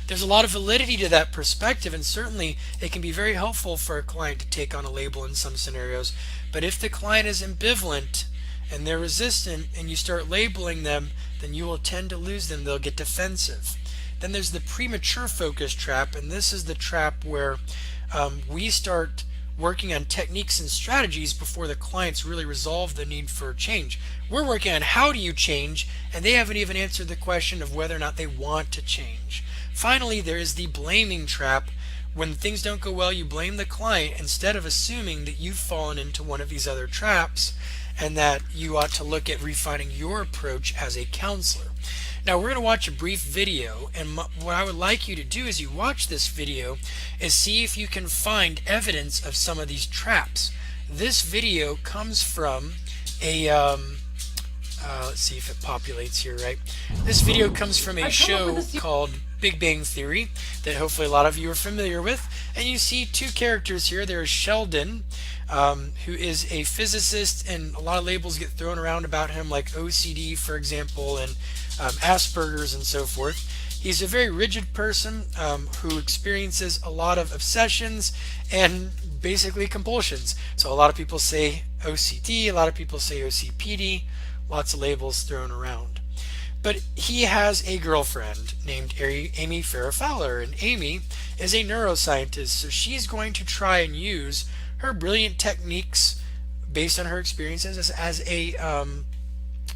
There's a lot of validity to that perspective, and certainly it can be very helpful for a client to take on a label in some scenarios. But if the client is ambivalent and they're resistant and you start labeling them, then you will tend to lose them. They'll get defensive. Then there's the premature focus trap, and this is the trap where we start working on techniques and strategies before the clients really resolve the need for change. We're working on how do you change, and they haven't even answered the question of whether or not they want to change. Finally, there is the blaming trap. When things don't go well, you blame the client instead of assuming that you've fallen into one of these other traps and that you ought to look at refining your approach as a counselor. Now we're going to watch a brief video, and what I would like you to do as you watch this video is see if you can find evidence of some of these traps. This video comes from a let's see if it populates here, right? This video comes from a show called Big Bang Theory that hopefully a lot of you are familiar with, and you see two characters here. There's Sheldon, who is a physicist, and a lot of labels get thrown around about him, like OCD, for example, and Asperger's and so forth. He's a very rigid person who experiences a lot of obsessions and basically compulsions. So a lot of people say OCD, a lot of people say OCPD, lots of labels thrown around. But he has a girlfriend named Amy Farrah Fowler, and Amy is a neuroscientist, so she's going to try and use her brilliant techniques based on her experiences as a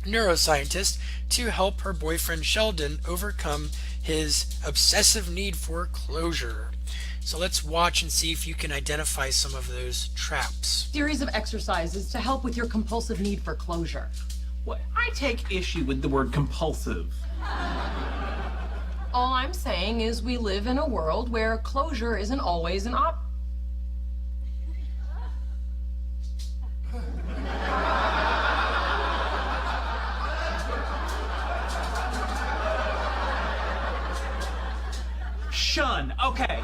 neuroscientist to help her boyfriend Sheldon overcome his obsessive need for closure. So let's watch and see if you can identify some of those traps. Series of exercises to help with your compulsive need for closure. Well, I take issue with the word compulsive. All I'm saying is we live in a world where closure isn't always an Shun. Okay.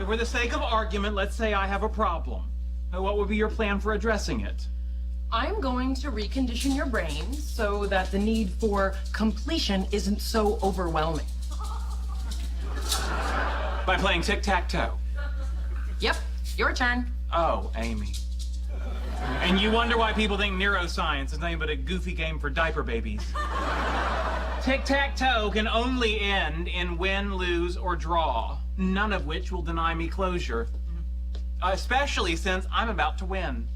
For the sake of argument, let's say I have a problem. What would be your plan for addressing it? I'm going to recondition your brain so that the need for completion isn't so overwhelming. By playing tic-tac-toe. Yep, your turn. Oh, Amy. And you wonder why people think neuroscience is nothing but a goofy game for diaper babies. Tic-tac-toe can only end in win, lose, or draw, none of which will deny me closure. Especially since I'm about to win.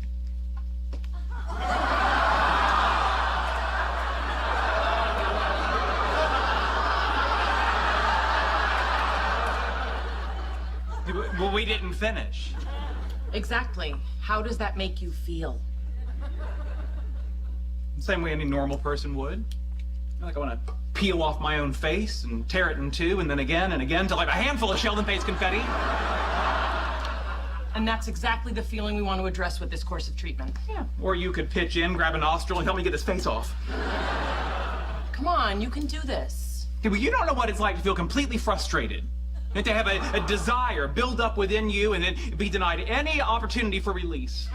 Well, we didn't finish. Exactly. How does that make you feel? The same way any normal person would. Like I want to peel off my own face and tear it in two, and again till I have a handful of Sheldon face confetti. And that's exactly the feeling we want to address with this course of treatment. Yeah. Or you could pitch in, grab a nostril, and help me get his face off. Come on, you can do this. Yeah, well, you don't know what it's like to feel completely frustrated. And to have a desire build up within you and then be denied any opportunity for release.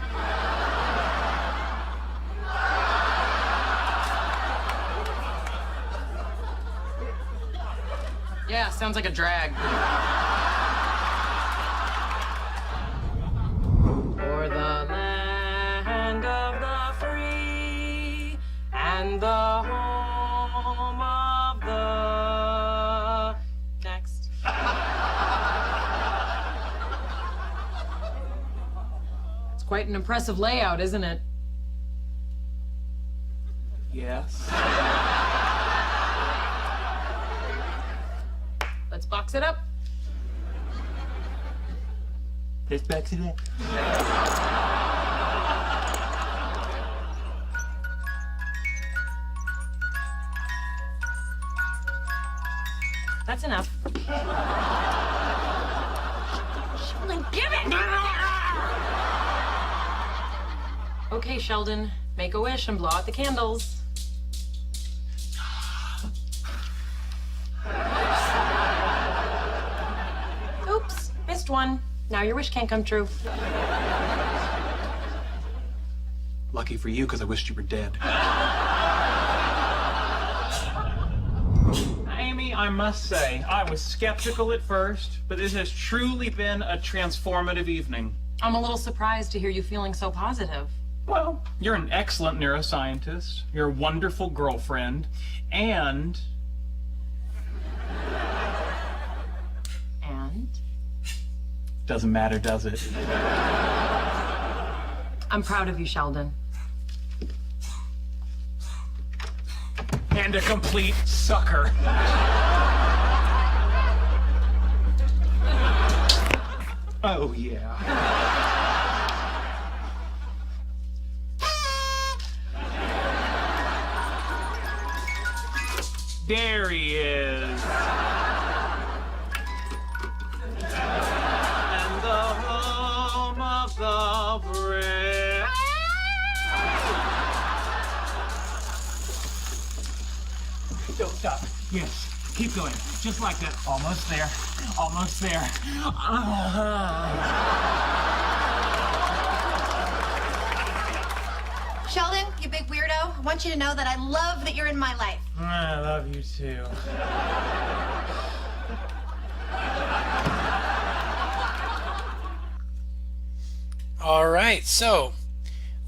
Yeah, sounds like a drag. For the land of the free and the home of the... Next. It's quite an impressive layout, isn't it? Yes. Let's box it up. Let's box it up. That's enough. Sheldon, give it! Okay, Sheldon, make a wish and blow out the candles. Oops, missed one. Now your wish can't come true. Lucky for you, because I wished you were dead. Amy, I must say, I was skeptical at first, but this has truly been a transformative evening. I'm a little surprised to hear you feeling so positive. Well, you're an excellent neuroscientist, you're a wonderful girlfriend, and... And? Doesn't matter, does it? I'm proud of you, Sheldon. And a complete sucker. Oh, yeah. There he is. And the home of the brave. Don't stop. Yes, keep going. Just like that. Almost there. Almost there. Sheldon, you big weirdo, I want you to know that I love that you're in my life. I love you too. All right, so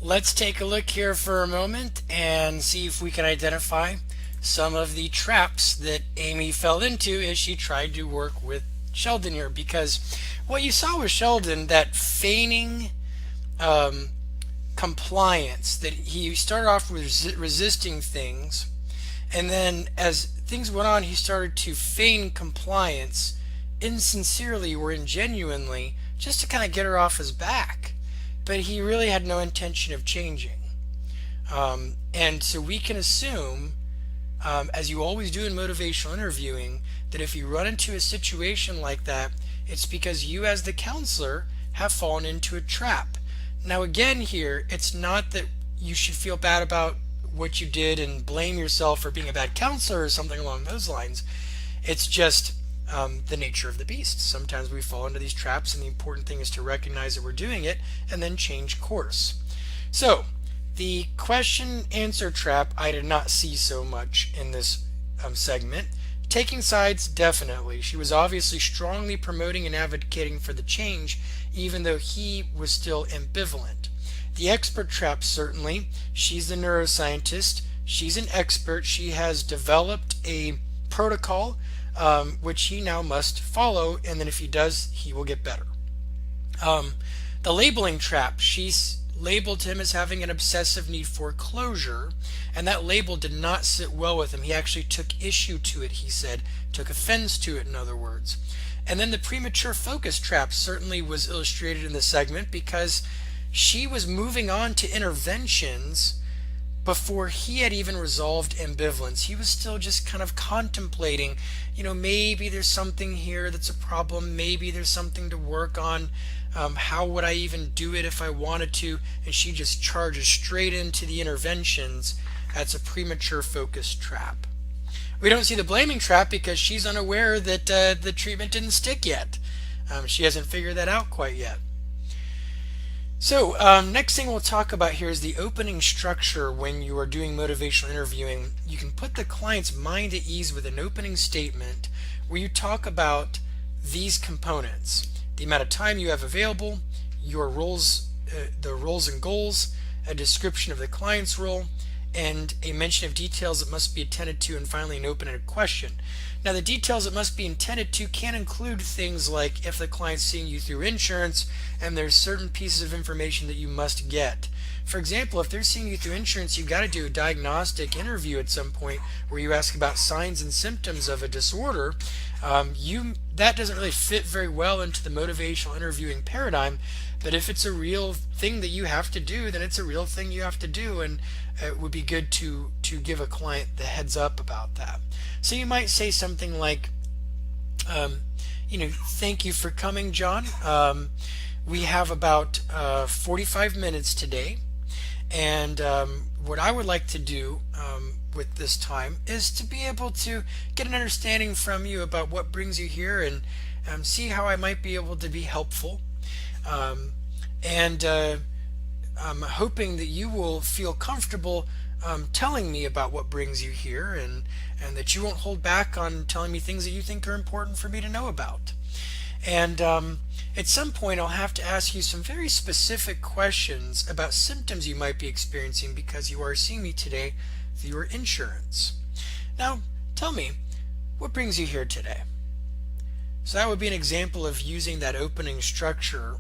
let's take a look here for a moment and see if we can identify some of the traps that Amy fell into as she tried to work with Sheldon here, because what you saw with Sheldon, that feigning compliance, that he started off with resisting things, and then as things went on he started to feign compliance insincerely or ingenuinely just to kind of get her off his back, but he really had no intention of changing. And so we can assume, as you always do in motivational interviewing, that if you run into a situation like that, it's because you as the counselor have fallen into a trap. Now again here, it's not that you should feel bad about what you did and blame yourself for being a bad counselor or something along those lines. It's just the nature of the beast. Sometimes we fall into these traps, and the important thing is to recognize that we're doing it and then change course. So the question answer trap I did not see so much in this segment. Taking sides, definitely. She was obviously strongly promoting and advocating for the change, even though he was still ambivalent. The expert trap, certainly. She's the neuroscientist. She's an expert. She has developed a protocol which he now must follow, and then if he does, he will get better. The labeling trap. She's labeled him as having an obsessive need for closure, and that label did not sit well with him. He actually took issue to it, he said, took offense to it, in other words. And then the premature focus trap certainly was illustrated in the segment, because she was moving on to interventions before he had even resolved ambivalence. He was still just kind of contemplating, maybe there's something here that's a problem, maybe there's something to work on, how would I even do it if I wanted to? And she just charges straight into the interventions. That's a premature focus trap. We don't see the blaming trap because she's unaware that the treatment didn't stick yet. She hasn't figured that out quite yet. So next thing we'll talk about here is the opening structure. When you are doing motivational interviewing, you can put the client's mind at ease with an opening statement where you talk about these components: the amount of time you have available, your roles, the roles and goals, a description of the client's role, and a mention of details that must be attended to, and finally an open-ended question. Now, the details that must be attended to can include things like if the client's seeing you through insurance and there's certain pieces of information that you must get. For example, if they're seeing you through insurance, you've got to do a diagnostic interview at some point where you ask about signs and symptoms of a disorder. That doesn't really fit very well into the motivational interviewing paradigm. But if it's a real thing that you have to do, then it's a real thing you have to do, and it would be good to give a client the heads up about that. So you might say something like, thank you for coming, John. We have about 45 minutes today, and what I would like to do with this time is to be able to get an understanding from you about what brings you here, and see how I might be able to be helpful. I'm hoping that you will feel comfortable telling me about what brings you here, and that you won't hold back on telling me things that you think are important for me to know about. And at some point I'll have to ask you some very specific questions about symptoms you might be experiencing because you are seeing me today through your insurance. Now, tell me, what brings you here today? So that would be an example of using that opening structure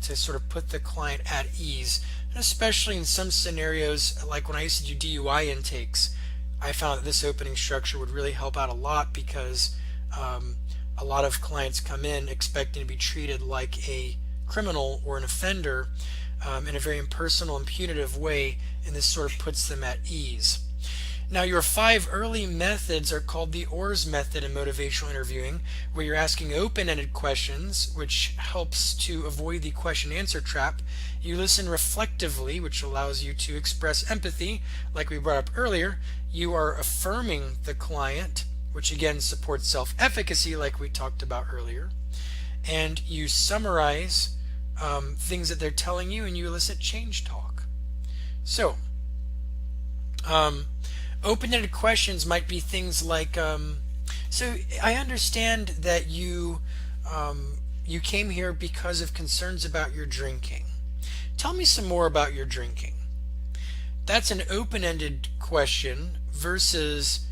to sort of put the client at ease, and especially in some scenarios, like when I used to do DUI intakes, I found that this opening structure would really help out a lot because a lot of clients come in expecting to be treated like a criminal or an offender in a very impersonal and punitive way, and this sort of puts them at ease. Now, your 5 early methods are called the ORS Method in motivational interviewing, where you're asking open-ended questions, which helps to avoid the question-answer trap. You listen reflectively, which allows you to express empathy, like we brought up earlier. You are affirming the client, which again supports self-efficacy, like we talked about earlier. And you summarize things that they're telling you, and you elicit change talk. So, open-ended questions might be things like, so I understand that you came here because of concerns about your drinking. Tell me some more about your drinking. That's an open-ended question versus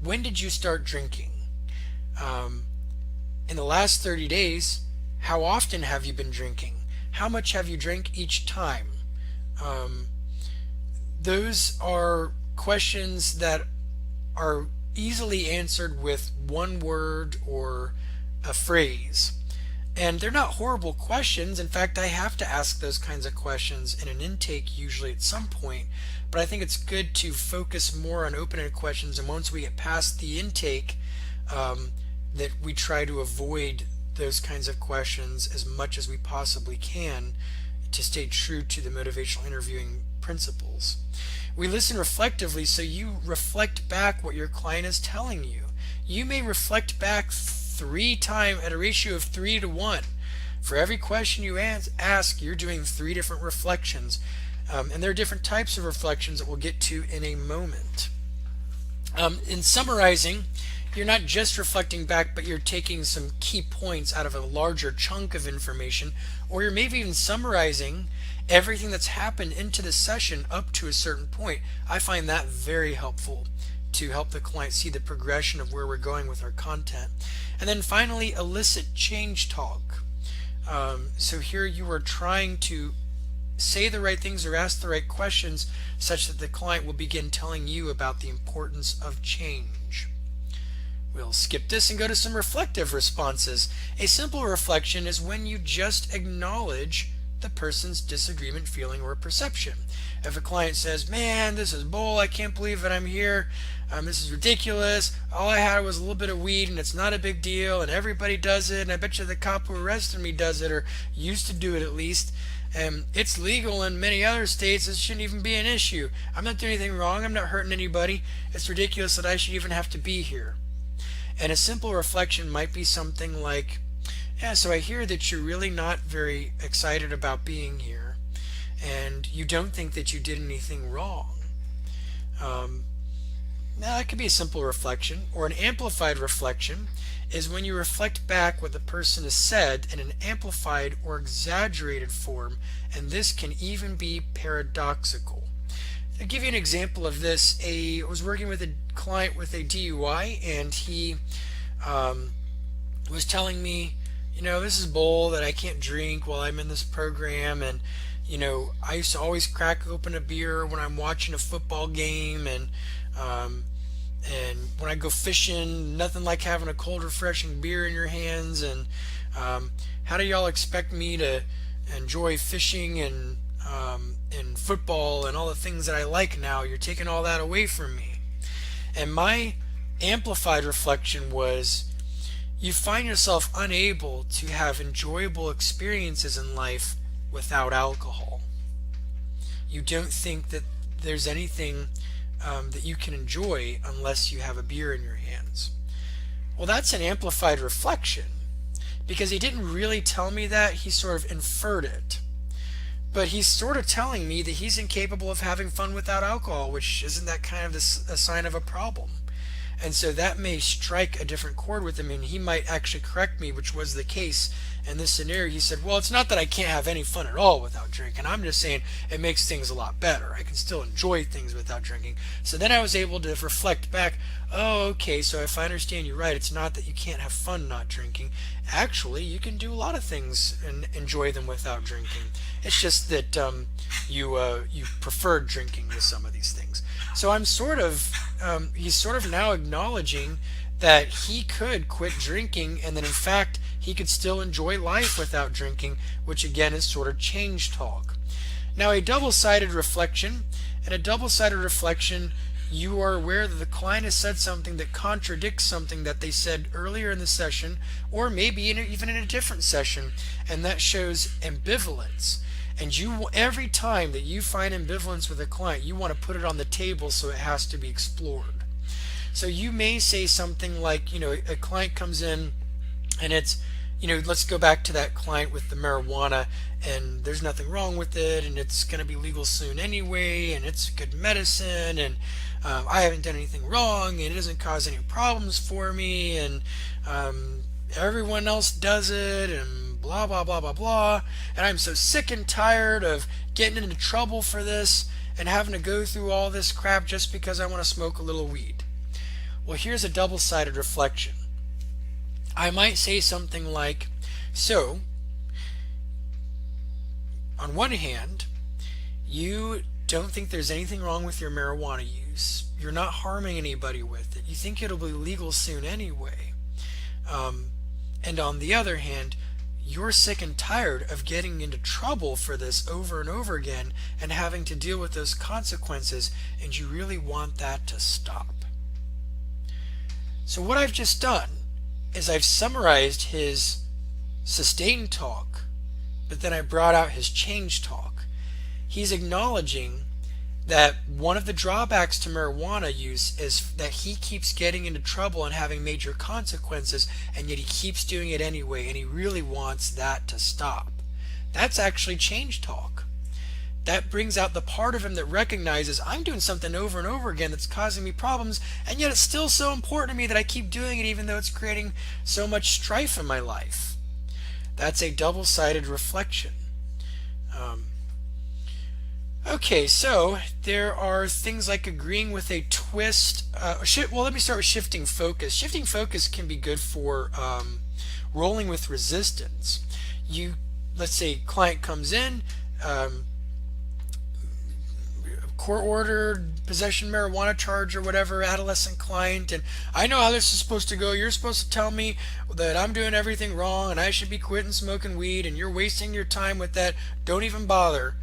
when did you start drinking? In the last 30 days, how often have you been drinking? How much have you drank each time? Those are questions that are easily answered with one word or a phrase. And they're not horrible questions. In fact, I have to ask those kinds of questions in an intake usually at some point, but I think it's good to focus more on open-ended questions, and once we get past the intake, that we try to avoid those kinds of questions as much as we possibly can to stay true to the motivational interviewing principles. We listen reflectively, so you reflect back what your client is telling you. You may reflect back 3 times at a ratio of 3 to 1. For every question you ask, you're doing 3 different reflections. And there are different types of reflections that we'll get to in a moment. In summarizing, you're not just reflecting back, but you're taking some key points out of a larger chunk of information, or you're maybe even summarizing everything that's happened into the session up to a certain point. I find that very helpful to help the client see the progression of where we're going with our content. And then finally, elicit change talk. So here you are trying to say the right things or ask the right questions such that the client will begin telling you about the importance of change. We'll skip this and go to some reflective responses. A simple reflection is when you just acknowledge the person's disagreement, feeling, or perception. If a client says, man, this is bull, I can't believe that I'm here, this is ridiculous, all I had was a little bit of weed and it's not a big deal and everybody does it and I bet you the cop who arrested me does it or used to do it at least, and it's legal in many other states, this shouldn't even be an issue. I'm not doing anything wrong, I'm not hurting anybody, it's ridiculous that I should even have to be here. And a simple reflection might be something like, yeah, so I hear that you're really not very excited about being here and you don't think that you did anything wrong. Now that could be a simple reflection, or an amplified reflection is when you reflect back what the person has said in an amplified or exaggerated form, and this can even be paradoxical. I'll give you an example of this. I was working with a client with a DUI, and he was telling me, this is bull that I can't drink while I'm in this program, and I used to always crack open a beer when I'm watching a football game, and when I go fishing, nothing like having a cold, refreshing beer in your hands. And how do y'all expect me to enjoy fishing and football and all the things that I like now? You're taking all that away from me. And my amplified reflection was, you find yourself unable to have enjoyable experiences in life without alcohol. You don't think that there's anything that you can enjoy unless you have a beer in your hands. Well, that's an amplified reflection, because he didn't really tell me that, he sort of inferred it. But he's sort of telling me that he's incapable of having fun without alcohol, which isn't that kind of a sign of a problem? And so that may strike a different chord with him, and he might actually correct me, which was the case in this scenario. He said, well, it's not that I can't have any fun at all without drinking. I'm just saying it makes things a lot better. I can still enjoy things without drinking. So then I was able to reflect back, oh, okay, so if I understand you right, it's not that you can't have fun not drinking. Actually, you can do a lot of things and enjoy them without drinking. It's just that you prefer drinking with some of these things. So I'm he's sort of now acknowledging that he could quit drinking, and that in fact he could still enjoy life without drinking, which again is sort of change talk. Now, a double-sided reflection. In a double-sided reflection, you are aware that the client has said something that contradicts something that they said earlier in the session, or maybe even in a different session, and that shows ambivalence. And every time that you find ambivalence with a client, you want to put it on the table so it has to be explored. So you may say something like, a client comes in and it's, let's go back to that client with the marijuana, and there's nothing wrong with it, and it's going to be legal soon anyway, and it's good medicine, and I haven't done anything wrong, and it doesn't cause any problems for me, and everyone else does it, and blah, blah, blah, blah, blah, and I'm so sick and tired of getting into trouble for this and having to go through all this crap just because I want to smoke a little weed. Well, here's a double-sided reflection. I might say something like, so, on one hand, you don't think there's anything wrong with your marijuana use. You're not harming anybody with it. You think it'll be legal soon anyway. And on the other hand, you're sick and tired of getting into trouble for this over and over again and having to deal with those consequences, and you really want that to stop. So what I've just done is I've summarized his sustained talk, but then I brought out his change talk. He's acknowledging that one of the drawbacks to marijuana use is that he keeps getting into trouble and having major consequences, and yet he keeps doing it anyway, and he really wants that to stop. That's actually change talk. That brings out the part of him that recognizes, I'm doing something over and over again that's causing me problems, and yet it's still so important to me that I keep doing it even though it's creating so much strife in my life. That's a double-sided reflection. Okay, so there are things like agreeing with a twist. Well, let me start with shifting focus. Shifting focus can be good for rolling with resistance. Let's say client comes in, court-ordered possession marijuana charge or whatever, adolescent client, and I know how this is supposed to go. You're supposed to tell me that I'm doing everything wrong and I should be quitting smoking weed, and you're wasting your time with that. Don't even bother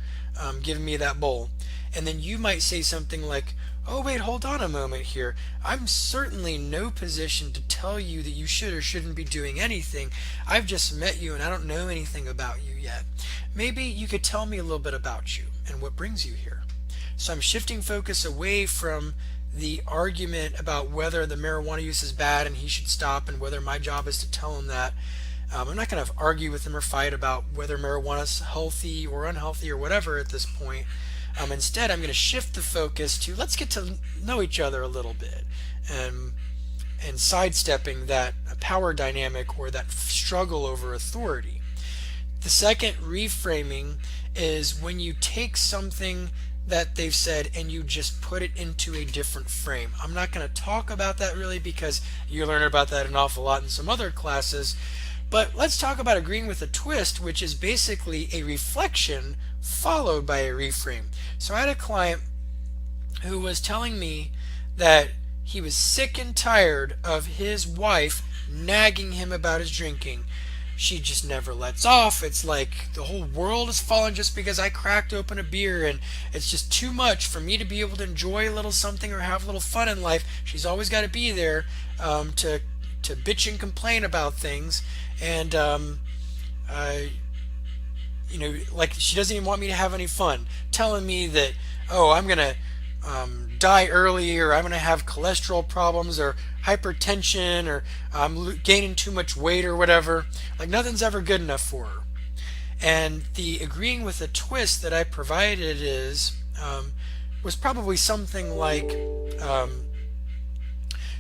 giving me that bowl. And then you might say something like, oh wait, hold on a moment here. I'm certainly in no position to tell you that you should or shouldn't be doing anything. I've just met you and I don't know anything about you yet. Maybe you could tell me a little bit about you and what brings you here. So I'm shifting focus away from the argument about whether the marijuana use is bad and he should stop, and whether my job is to tell him that. I'm not going to argue with him or fight about whether marijuana is healthy or unhealthy or whatever at this point. Instead, I'm going to shift the focus to, let's get to know each other a little bit, and sidestepping that power dynamic or that struggle over authority. The second reframing is when you take something that they've said and you just put it into a different frame. I'm not going to talk about that really, because you learn about that an awful lot in some other classes. But let's talk about agreeing with a twist, which is basically a reflection followed by a reframe. So I had a client who was telling me that he was sick and tired of his wife nagging him about his drinking. She just never lets off. It's like the whole world is falling just because I cracked open a beer, and it's just too much for me to be able to enjoy a little something or have a little fun in life. She's always got to be there to bitch and complain about things, and like she doesn't even want me to have any fun, telling me that, oh, I'm gonna die early, or I'm gonna have cholesterol problems, or hypertension, or I'm gaining too much weight or whatever. Like nothing's ever good enough for her. And the agreeing with a twist that I provided was probably something like,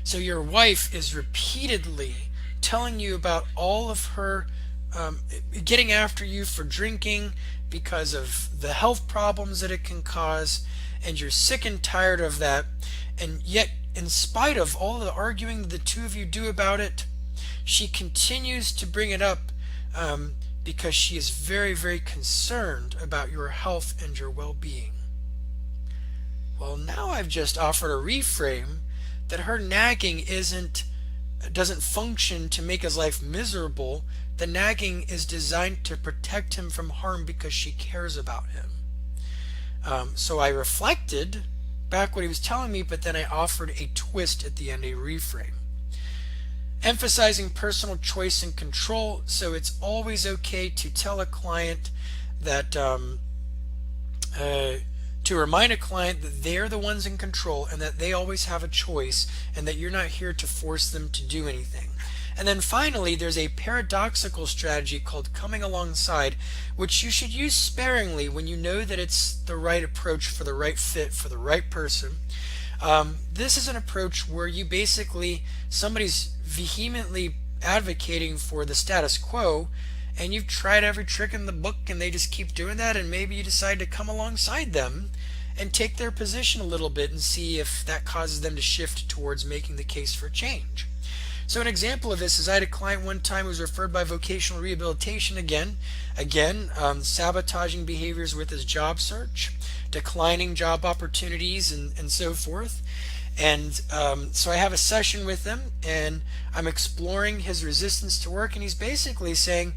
so your wife is repeatedly telling you about all of her getting after you for drinking because of the health problems that it can cause, and you're sick and tired of that, and yet in spite of all the arguing that the two of you do about it, she continues to bring it up because she is very, very concerned about your health and your well-being. Well, now I've just offered a reframe that her nagging doesn't function to make his life miserable. The nagging is designed to protect him from harm because she cares about him. So I reflected back what he was telling me, but then I offered a twist at the end, a reframe. Emphasizing personal choice and control, so it's always okay to tell a client that, to remind a client that they're the ones in control and that they always have a choice, and that you're not here to force them to do anything. And then finally, there's a paradoxical strategy called coming alongside, which you should use sparingly when you know that it's the right approach for the right fit for the right person. This is an approach where you basically, somebody's vehemently advocating for the status quo, and you've tried every trick in the book and they just keep doing that, and maybe you decide to come alongside them and take their position a little bit and see if that causes them to shift towards making the case for change. So an example of this is I had a client one time who was referred by vocational rehabilitation again, sabotaging behaviors with his job search, declining job opportunities, and so forth. And so I have a session with him, and I'm exploring his resistance to work, and he's basically saying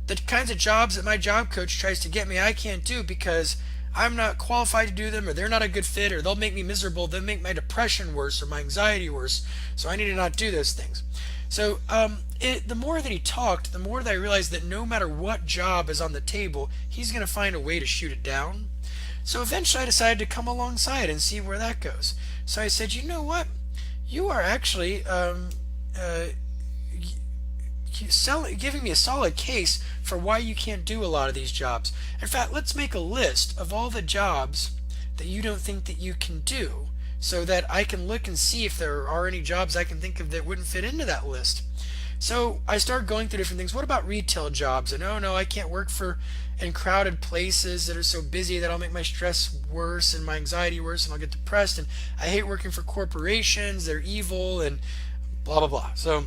the kinds of jobs that my job coach tries to get me, I can't do because I'm not qualified to do them, or they're not a good fit, or they'll make me miserable, they'll make my depression worse or my anxiety worse, so I need to not do those things. So the more that he talked, the more that I realized that no matter what job is on the table, he's going to find a way to shoot it down. So eventually I decided to come alongside and see where that goes. So I said, you know what? You are actually giving me a solid case for why you can't do a lot of these jobs. In fact, let's make a list of all the jobs that you don't think that you can do, so that I can look and see if there are any jobs I can think of that wouldn't fit into that list. So I started going through different things. What about retail jobs? And oh no, I can't work in crowded places that are so busy that I'll make my stress worse and my anxiety worse, and I'll get depressed. And I hate working for corporations, they're evil, and blah blah blah. So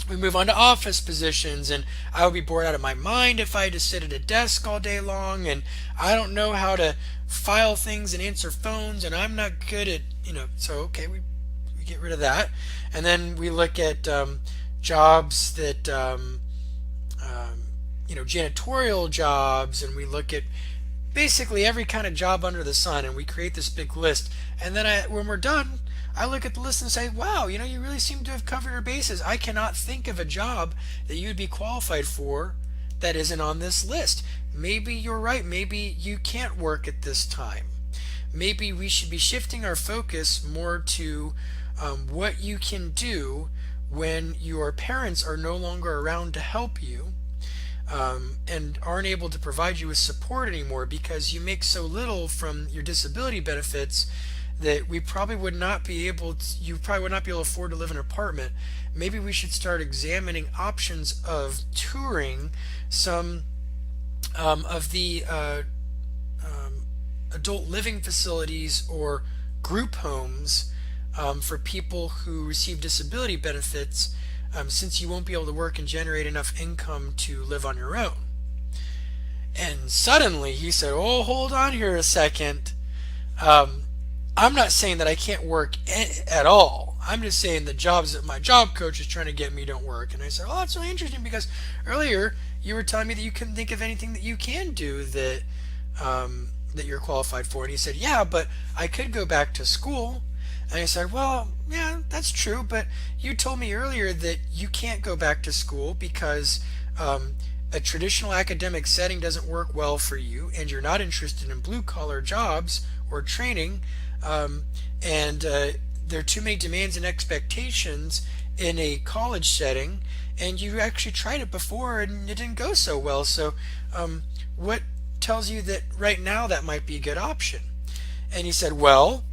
We move on to office positions, and I would be bored out of my mind if I had to sit at a desk all day long, and I don't know how to file things and answer phones, and I'm not good at, so okay, we get rid of that. And then we look at jobs that, janitorial jobs, and we look at basically every kind of job under the sun, and we create this big list. And then when we're done, I look at the list and say, wow, you really seem to have covered your bases. I cannot think of a job that you'd be qualified for that isn't on this list. Maybe you're right. Maybe you can't work at this time. Maybe we should be shifting our focus more to what you can do when your parents are no longer around to help you, and aren't able to provide you with support anymore because you make so little from your disability benefits that you probably would not be able to afford to live in an apartment. Maybe we should start examining options of touring some of the adult living facilities or group homes for people who receive disability benefits, since you won't be able to work and generate enough income to live on your own. And suddenly he said, oh, hold on here a second. I'm not saying that I can't work at all. I'm just saying the jobs that my job coach is trying to get me don't work. And I said, oh, that's really interesting, because earlier you were telling me that you couldn't think of anything that you can do that that you're qualified for. And he said, yeah, but I could go back to school. And I said, well, yeah, that's true, but you told me earlier that you can't go back to school because a traditional academic setting doesn't work well for you, and you're not interested in blue-collar jobs or training, and there are too many demands and expectations in a college setting, and you actually tried it before and it didn't go so well. So what tells you that right now that might be a good option? And he said, well,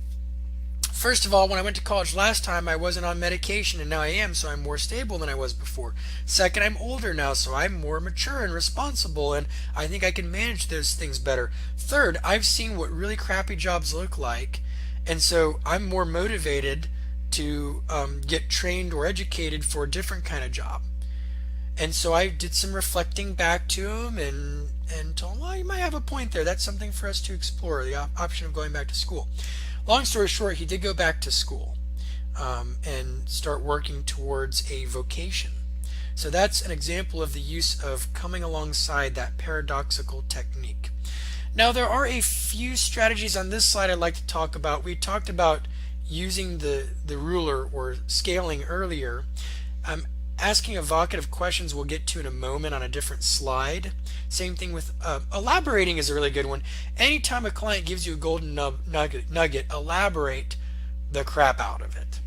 first of all, when I went to college last time, I wasn't on medication, and now I am, so I'm more stable than I was before. Second, I'm older now, so I'm more mature and responsible, and I think I can manage those things better. Third, I've seen what really crappy jobs look like, and so I'm more motivated to get trained or educated for a different kind of job. And so I did some reflecting back to him and told him, well, you might have a point there. That's something for us to explore, the option of going back to school. Long story short, he did go back to school and start working towards a vocation. So that's an example of the use of coming alongside that paradoxical technique. Now, there are a few strategies on this slide I'd like to talk about. We talked about using the ruler or scaling earlier. Asking evocative questions we'll get to in a moment on a different slide. Same thing with elaborating is a really good one. Anytime a client gives you a golden nugget, elaborate the crap out of it.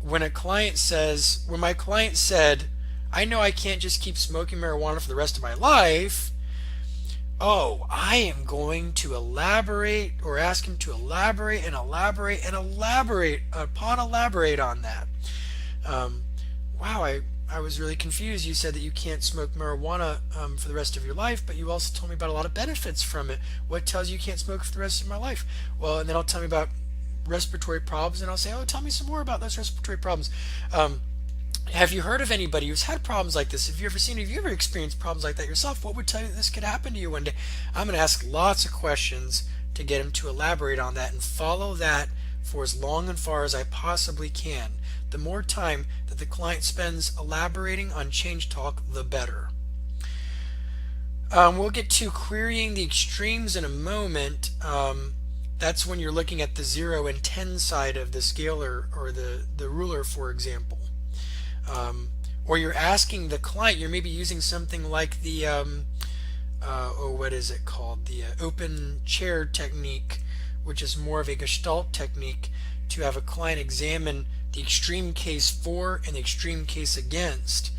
When my client said, I know I can't just keep smoking marijuana for the rest of my life, oh, I am going to elaborate, or ask him to elaborate and elaborate and elaborate on that. Wow, I was really confused. You said that you can't smoke marijuana for the rest of your life, but you also told me about a lot of benefits from it. What tells you can't smoke for the rest of my life? Well, and then I'll tell me about respiratory problems, and I'll say, oh, tell me some more about those respiratory problems. Have you heard of anybody who's had problems like this? Have you ever experienced problems like that yourself? What would tell you that this could happen to you one day? I'm going to ask lots of questions to get him to elaborate on that and follow that for as long and far as I possibly can. The more time that the client spends elaborating on change talk, the better. We'll get to querying the extremes in a moment. That's when you're looking at the 0 and 10 side of the scaler or the ruler, for example. Or you're asking the client, you're maybe using something like the, what is it called? The open chair technique, which is more of a Gestalt technique to have a client examine the extreme case for and the extreme case against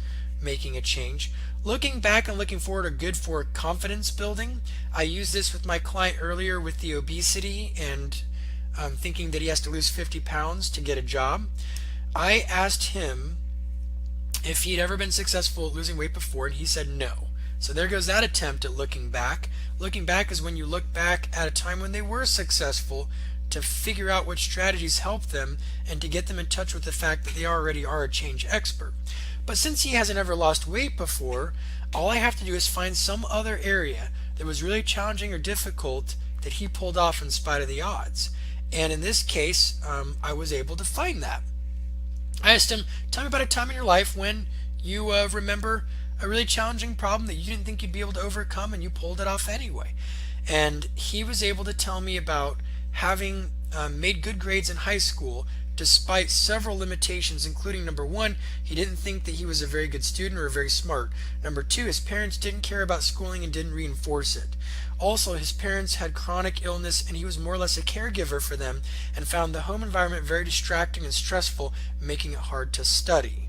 making a change. Looking back and looking forward are good for confidence building. I used this with my client earlier with the obesity and thinking that he has to lose 50 pounds to get a job. I asked him if he'd ever been successful at losing weight before, and he said no. So there goes that attempt at looking back. Looking back is when you look back at a time when they were successful to figure out what strategies helped them and to get them in touch with the fact that they already are a change expert. But since he hasn't ever lost weight before, all I have to do is find some other area that was really challenging or difficult that he pulled off in spite of the odds. And in this case, I was able to find that. I asked him, tell me about a time in your life when you remember a really challenging problem that you didn't think you'd be able to overcome and you pulled it off anyway. And he was able to tell me about having made good grades in high school despite several limitations, including number one, he didn't think that he was a very good student or very smart. Number two, his parents didn't care about schooling and didn't reinforce it. Also, his parents had chronic illness and he was more or less a caregiver for them and found the home environment very distracting and stressful, making it hard to study.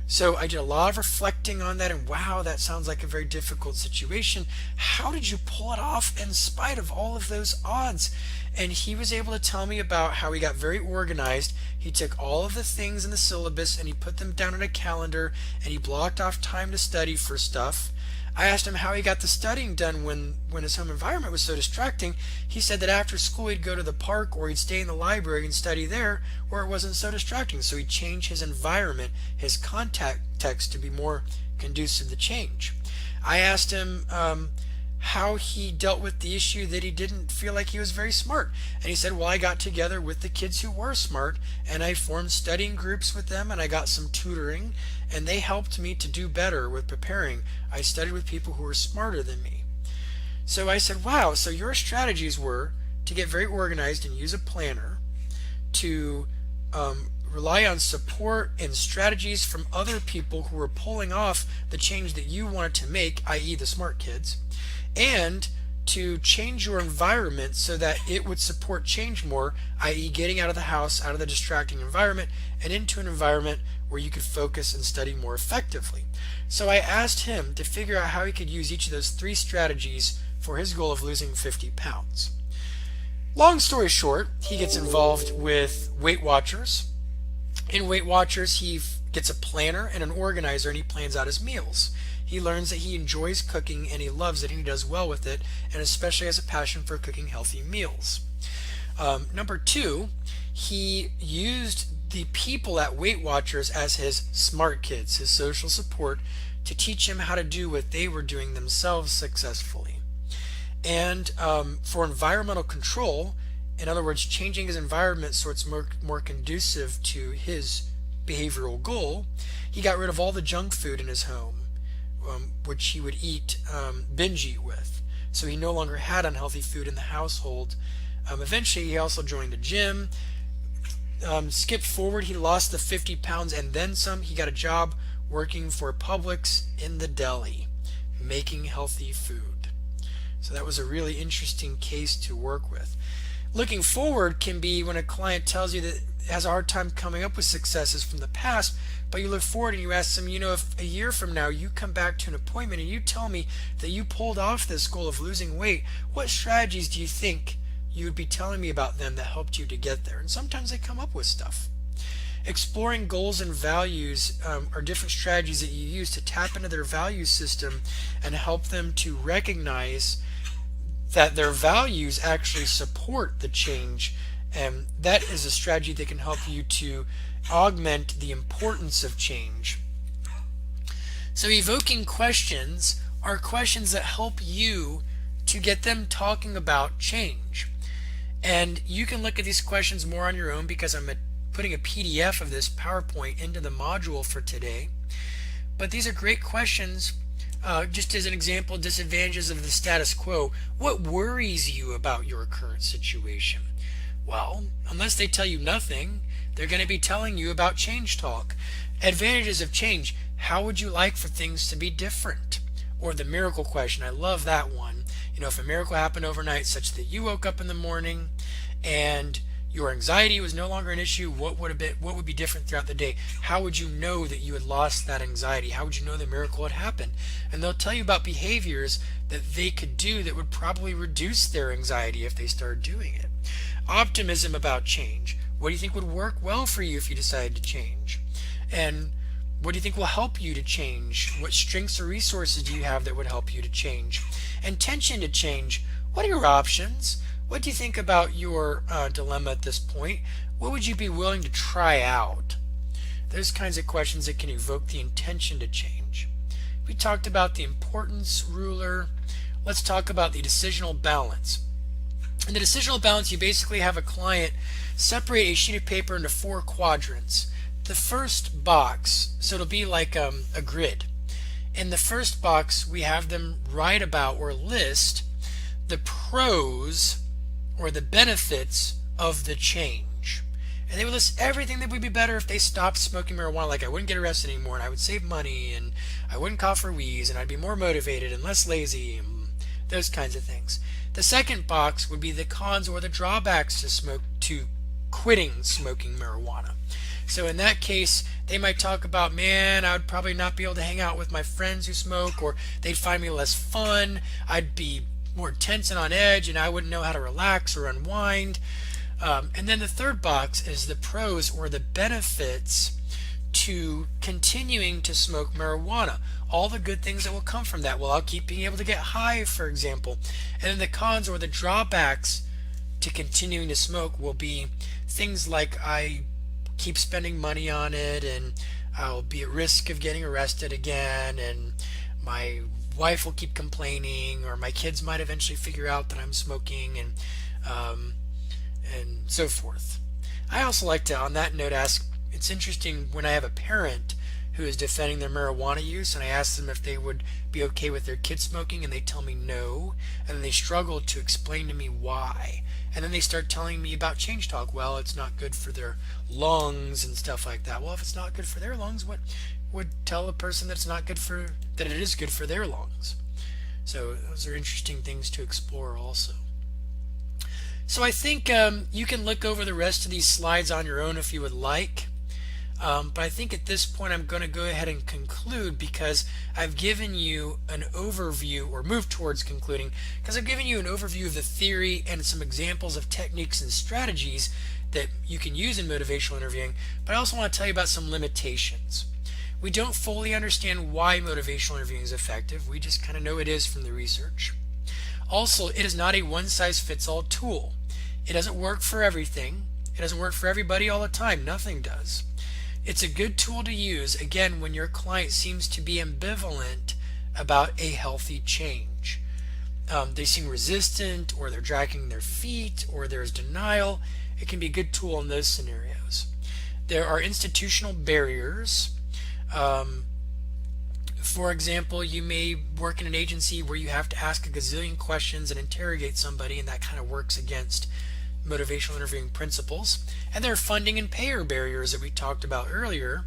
So I did a lot of reflecting on that, and wow, that sounds like a very difficult situation. How did you pull it off in spite of all of those odds? And he was able to tell me about how he got very organized. He took all of the things in the syllabus and he put them down on a calendar and he blocked off time to study for stuff. I asked him how he got the studying done when his home environment was so distracting. He said that after school he'd go to the park or he'd stay in the library and study there where it wasn't so distracting. So he'd change his environment, his context, to be more conducive to change. I asked him how he dealt with the issue that he didn't feel like he was very smart. And he said, well, I got together with the kids who were smart and I formed studying groups with them and I got some tutoring and they helped me to do better with preparing. I studied with people who were smarter than me. So I said, wow, so your strategies were to get very organized and use a planner, to rely on support and strategies from other people who were pulling off the change that you wanted to make, i.e. the smart kids, and to change your environment so that it would support change more, i.e. getting out of the house, out of the distracting environment, and into an environment where you could focus and study more effectively. So I asked him to figure out how he could use each of those three strategies for his goal of losing 50 pounds. Long story short, he gets involved with Weight Watchers. In Weight Watchers, he gets a planner and an organizer and he plans out his meals. He learns that he enjoys cooking and he loves it and he does well with it, and especially has a passion for cooking healthy meals. Number two, he used the people at Weight Watchers as his smart kids, his social support, to teach him how to do what they were doing themselves successfully. And for environmental control, in other words, changing his environment so it's more conducive to his behavioral goal, he got rid of all the junk food in his home, which he would binge eat with. So he no longer had unhealthy food in the household. Eventually, he also joined a gym. Skip forward, he lost the 50 pounds and then some. He got a job working for Publix in the deli, making healthy food. So that was a really interesting case to work with. Looking forward can be when a client tells you that has a hard time coming up with successes from the past, but you look forward and you ask them, if a year from now you come back to an appointment and you tell me that you pulled off this goal of losing weight, what strategies do you think you would be telling me about them that helped you to get there? And sometimes they come up with stuff. Exploring goals and values are different strategies that you use to tap into their value system and help them to recognize that their values actually support the change, and that is a strategy that can help you to augment the importance of change. So evoking questions are questions that help you to get them talking about change. And you can look at these questions more on your own because I'm putting a PDF of this PowerPoint into the module for today. But these are great questions. Just as an example, disadvantages of the status quo. What worries you about your current situation? Well, unless they tell you nothing, they're going to be telling you about change talk. Advantages of change. How would you like for things to be different? Or the miracle question. I love that one. If a miracle happened overnight such that you woke up in the morning and your anxiety was no longer an issue, what would be different throughout the day? How would you know that you had lost that anxiety? How would you know the miracle had happened? And they'll tell you about behaviors that they could do that would probably reduce their anxiety if they started doing it. Optimism about change. What do you think would work well for you if you decided to change? And what do you think will help you to change? What strengths or resources do you have that would help you to change? Intention to change. What are your options? What do you think about your dilemma at this point? What would you be willing to try out? those kinds of questions that can evoke the intention to change. We talked about the importance ruler. Let's talk about the decisional balance. In the decisional balance, you basically have a client separate a sheet of paper into 4 quadrants. The first box, so it'll be like a grid. In the first box, we have them write about or list the pros or the benefits of the change. And they would list everything that would be better if they stopped smoking marijuana, like I wouldn't get arrested anymore, and I would save money, and I wouldn't cough or wheeze, and I'd be more motivated and less lazy, and those kinds of things. The second box would be the cons or the drawbacks to quitting smoking marijuana. So in that case, they might talk about, man, I would probably not be able to hang out with my friends who smoke, or they'd find me less fun, I'd be more tense and on edge, and I wouldn't know how to relax or unwind. And then the third box is the pros or the benefits to continuing to smoke marijuana. All the good things that will come from that. Well, I'll keep being able to get high, for example. And then the cons or the drawbacks to continuing to smoke will be things like I keep spending money on it, and I'll be at risk of getting arrested again, and my wife will keep complaining, or my kids might eventually figure out that I'm smoking, and so forth. I also like to, on that note, ask, it's interesting when I have a parent who is defending their marijuana use, and I ask them if they would be okay with their kids smoking, and they tell me no, and then they struggle to explain to me why. And then they start telling me about change talk. Well, it's not good for their lungs and stuff like that. Well, if it's not good for their lungs, what would tell a person that it is good for their lungs? So those are interesting things to explore also. So I think you can look over the rest of these slides on your own if you would like. But I think at this point I'm going to go ahead and conclude, because I've given you an overview, or move towards concluding, because I've given you an overview of the theory and some examples of techniques and strategies that you can use in motivational interviewing. But I also want to tell you about some limitations. We don't fully understand why motivational interviewing is effective. We just kind of know it is from the research. Also, it is not a one-size-fits-all tool. It doesn't work for everything. It doesn't work for everybody all the time. Nothing does. It's a good tool to use, again, when your client seems to be ambivalent about a healthy change. They seem resistant, or they're dragging their feet, or there's denial. It can be a good tool in those scenarios. There are institutional barriers. For example, you may work in an agency where you have to ask a gazillion questions and interrogate somebody, and that kind of works against motivational interviewing principles. And there are funding and payer barriers that we talked about earlier.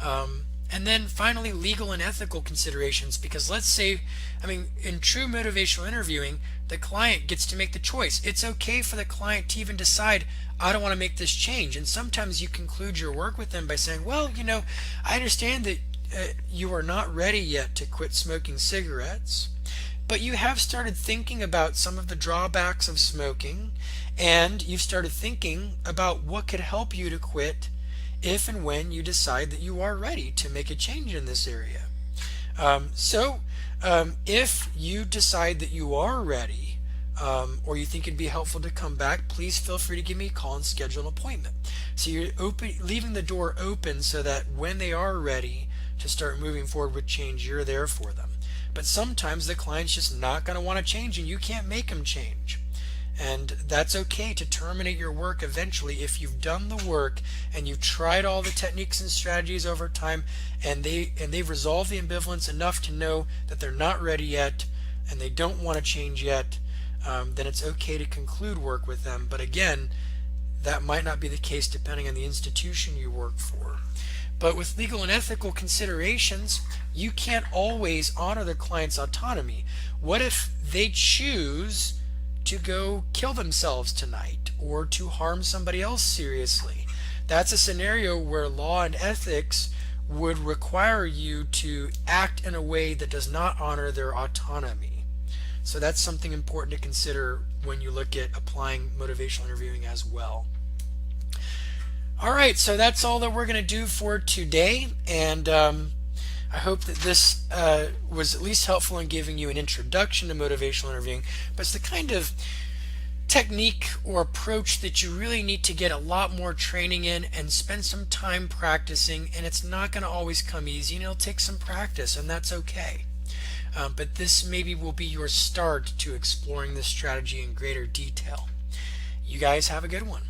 And then finally, legal and ethical considerations, because let's say, in true motivational interviewing, the client gets to make the choice. It's okay for the client to even decide, I don't want to make this change. And sometimes you conclude your work with them by saying, well, I understand that you are not ready yet to quit smoking cigarettes, but you have started thinking about some of the drawbacks of smoking, and you've started thinking about what could help you to quit if and when you decide that you are ready to make a change in this area. If you decide that you are ready, or you think it'd be helpful to come back, please feel free to give me a call and schedule an appointment. So you're leaving the door open so that when they are ready to start moving forward with change, you're there for them. But sometimes the client's just not going to want to change, and you can't make them change. And that's okay to terminate your work eventually if you've done the work and you've tried all the techniques and strategies over time, and they've resolved the ambivalence enough to know that they're not ready yet and they don't want to change yet. Then it's okay to conclude work with them. But again, that might not be the case depending on the institution you work for. But with legal and ethical considerations, you can't always honor the client's autonomy. What if they choose to go kill themselves tonight, or to harm somebody else seriously? That's a scenario where law and ethics would require you to act in a way that does not honor their autonomy. So that's something important to consider when you look at applying motivational interviewing as well. Alright, so that's all that we're going to do for today, and I hope that this was at least helpful in giving you an introduction to motivational interviewing, but it's the kind of technique or approach that you really need to get a lot more training in and spend some time practicing, and it's not going to always come easy, and it'll take some practice, and that's okay. But this maybe will be your start to exploring this strategy in greater detail. You guys have a good one.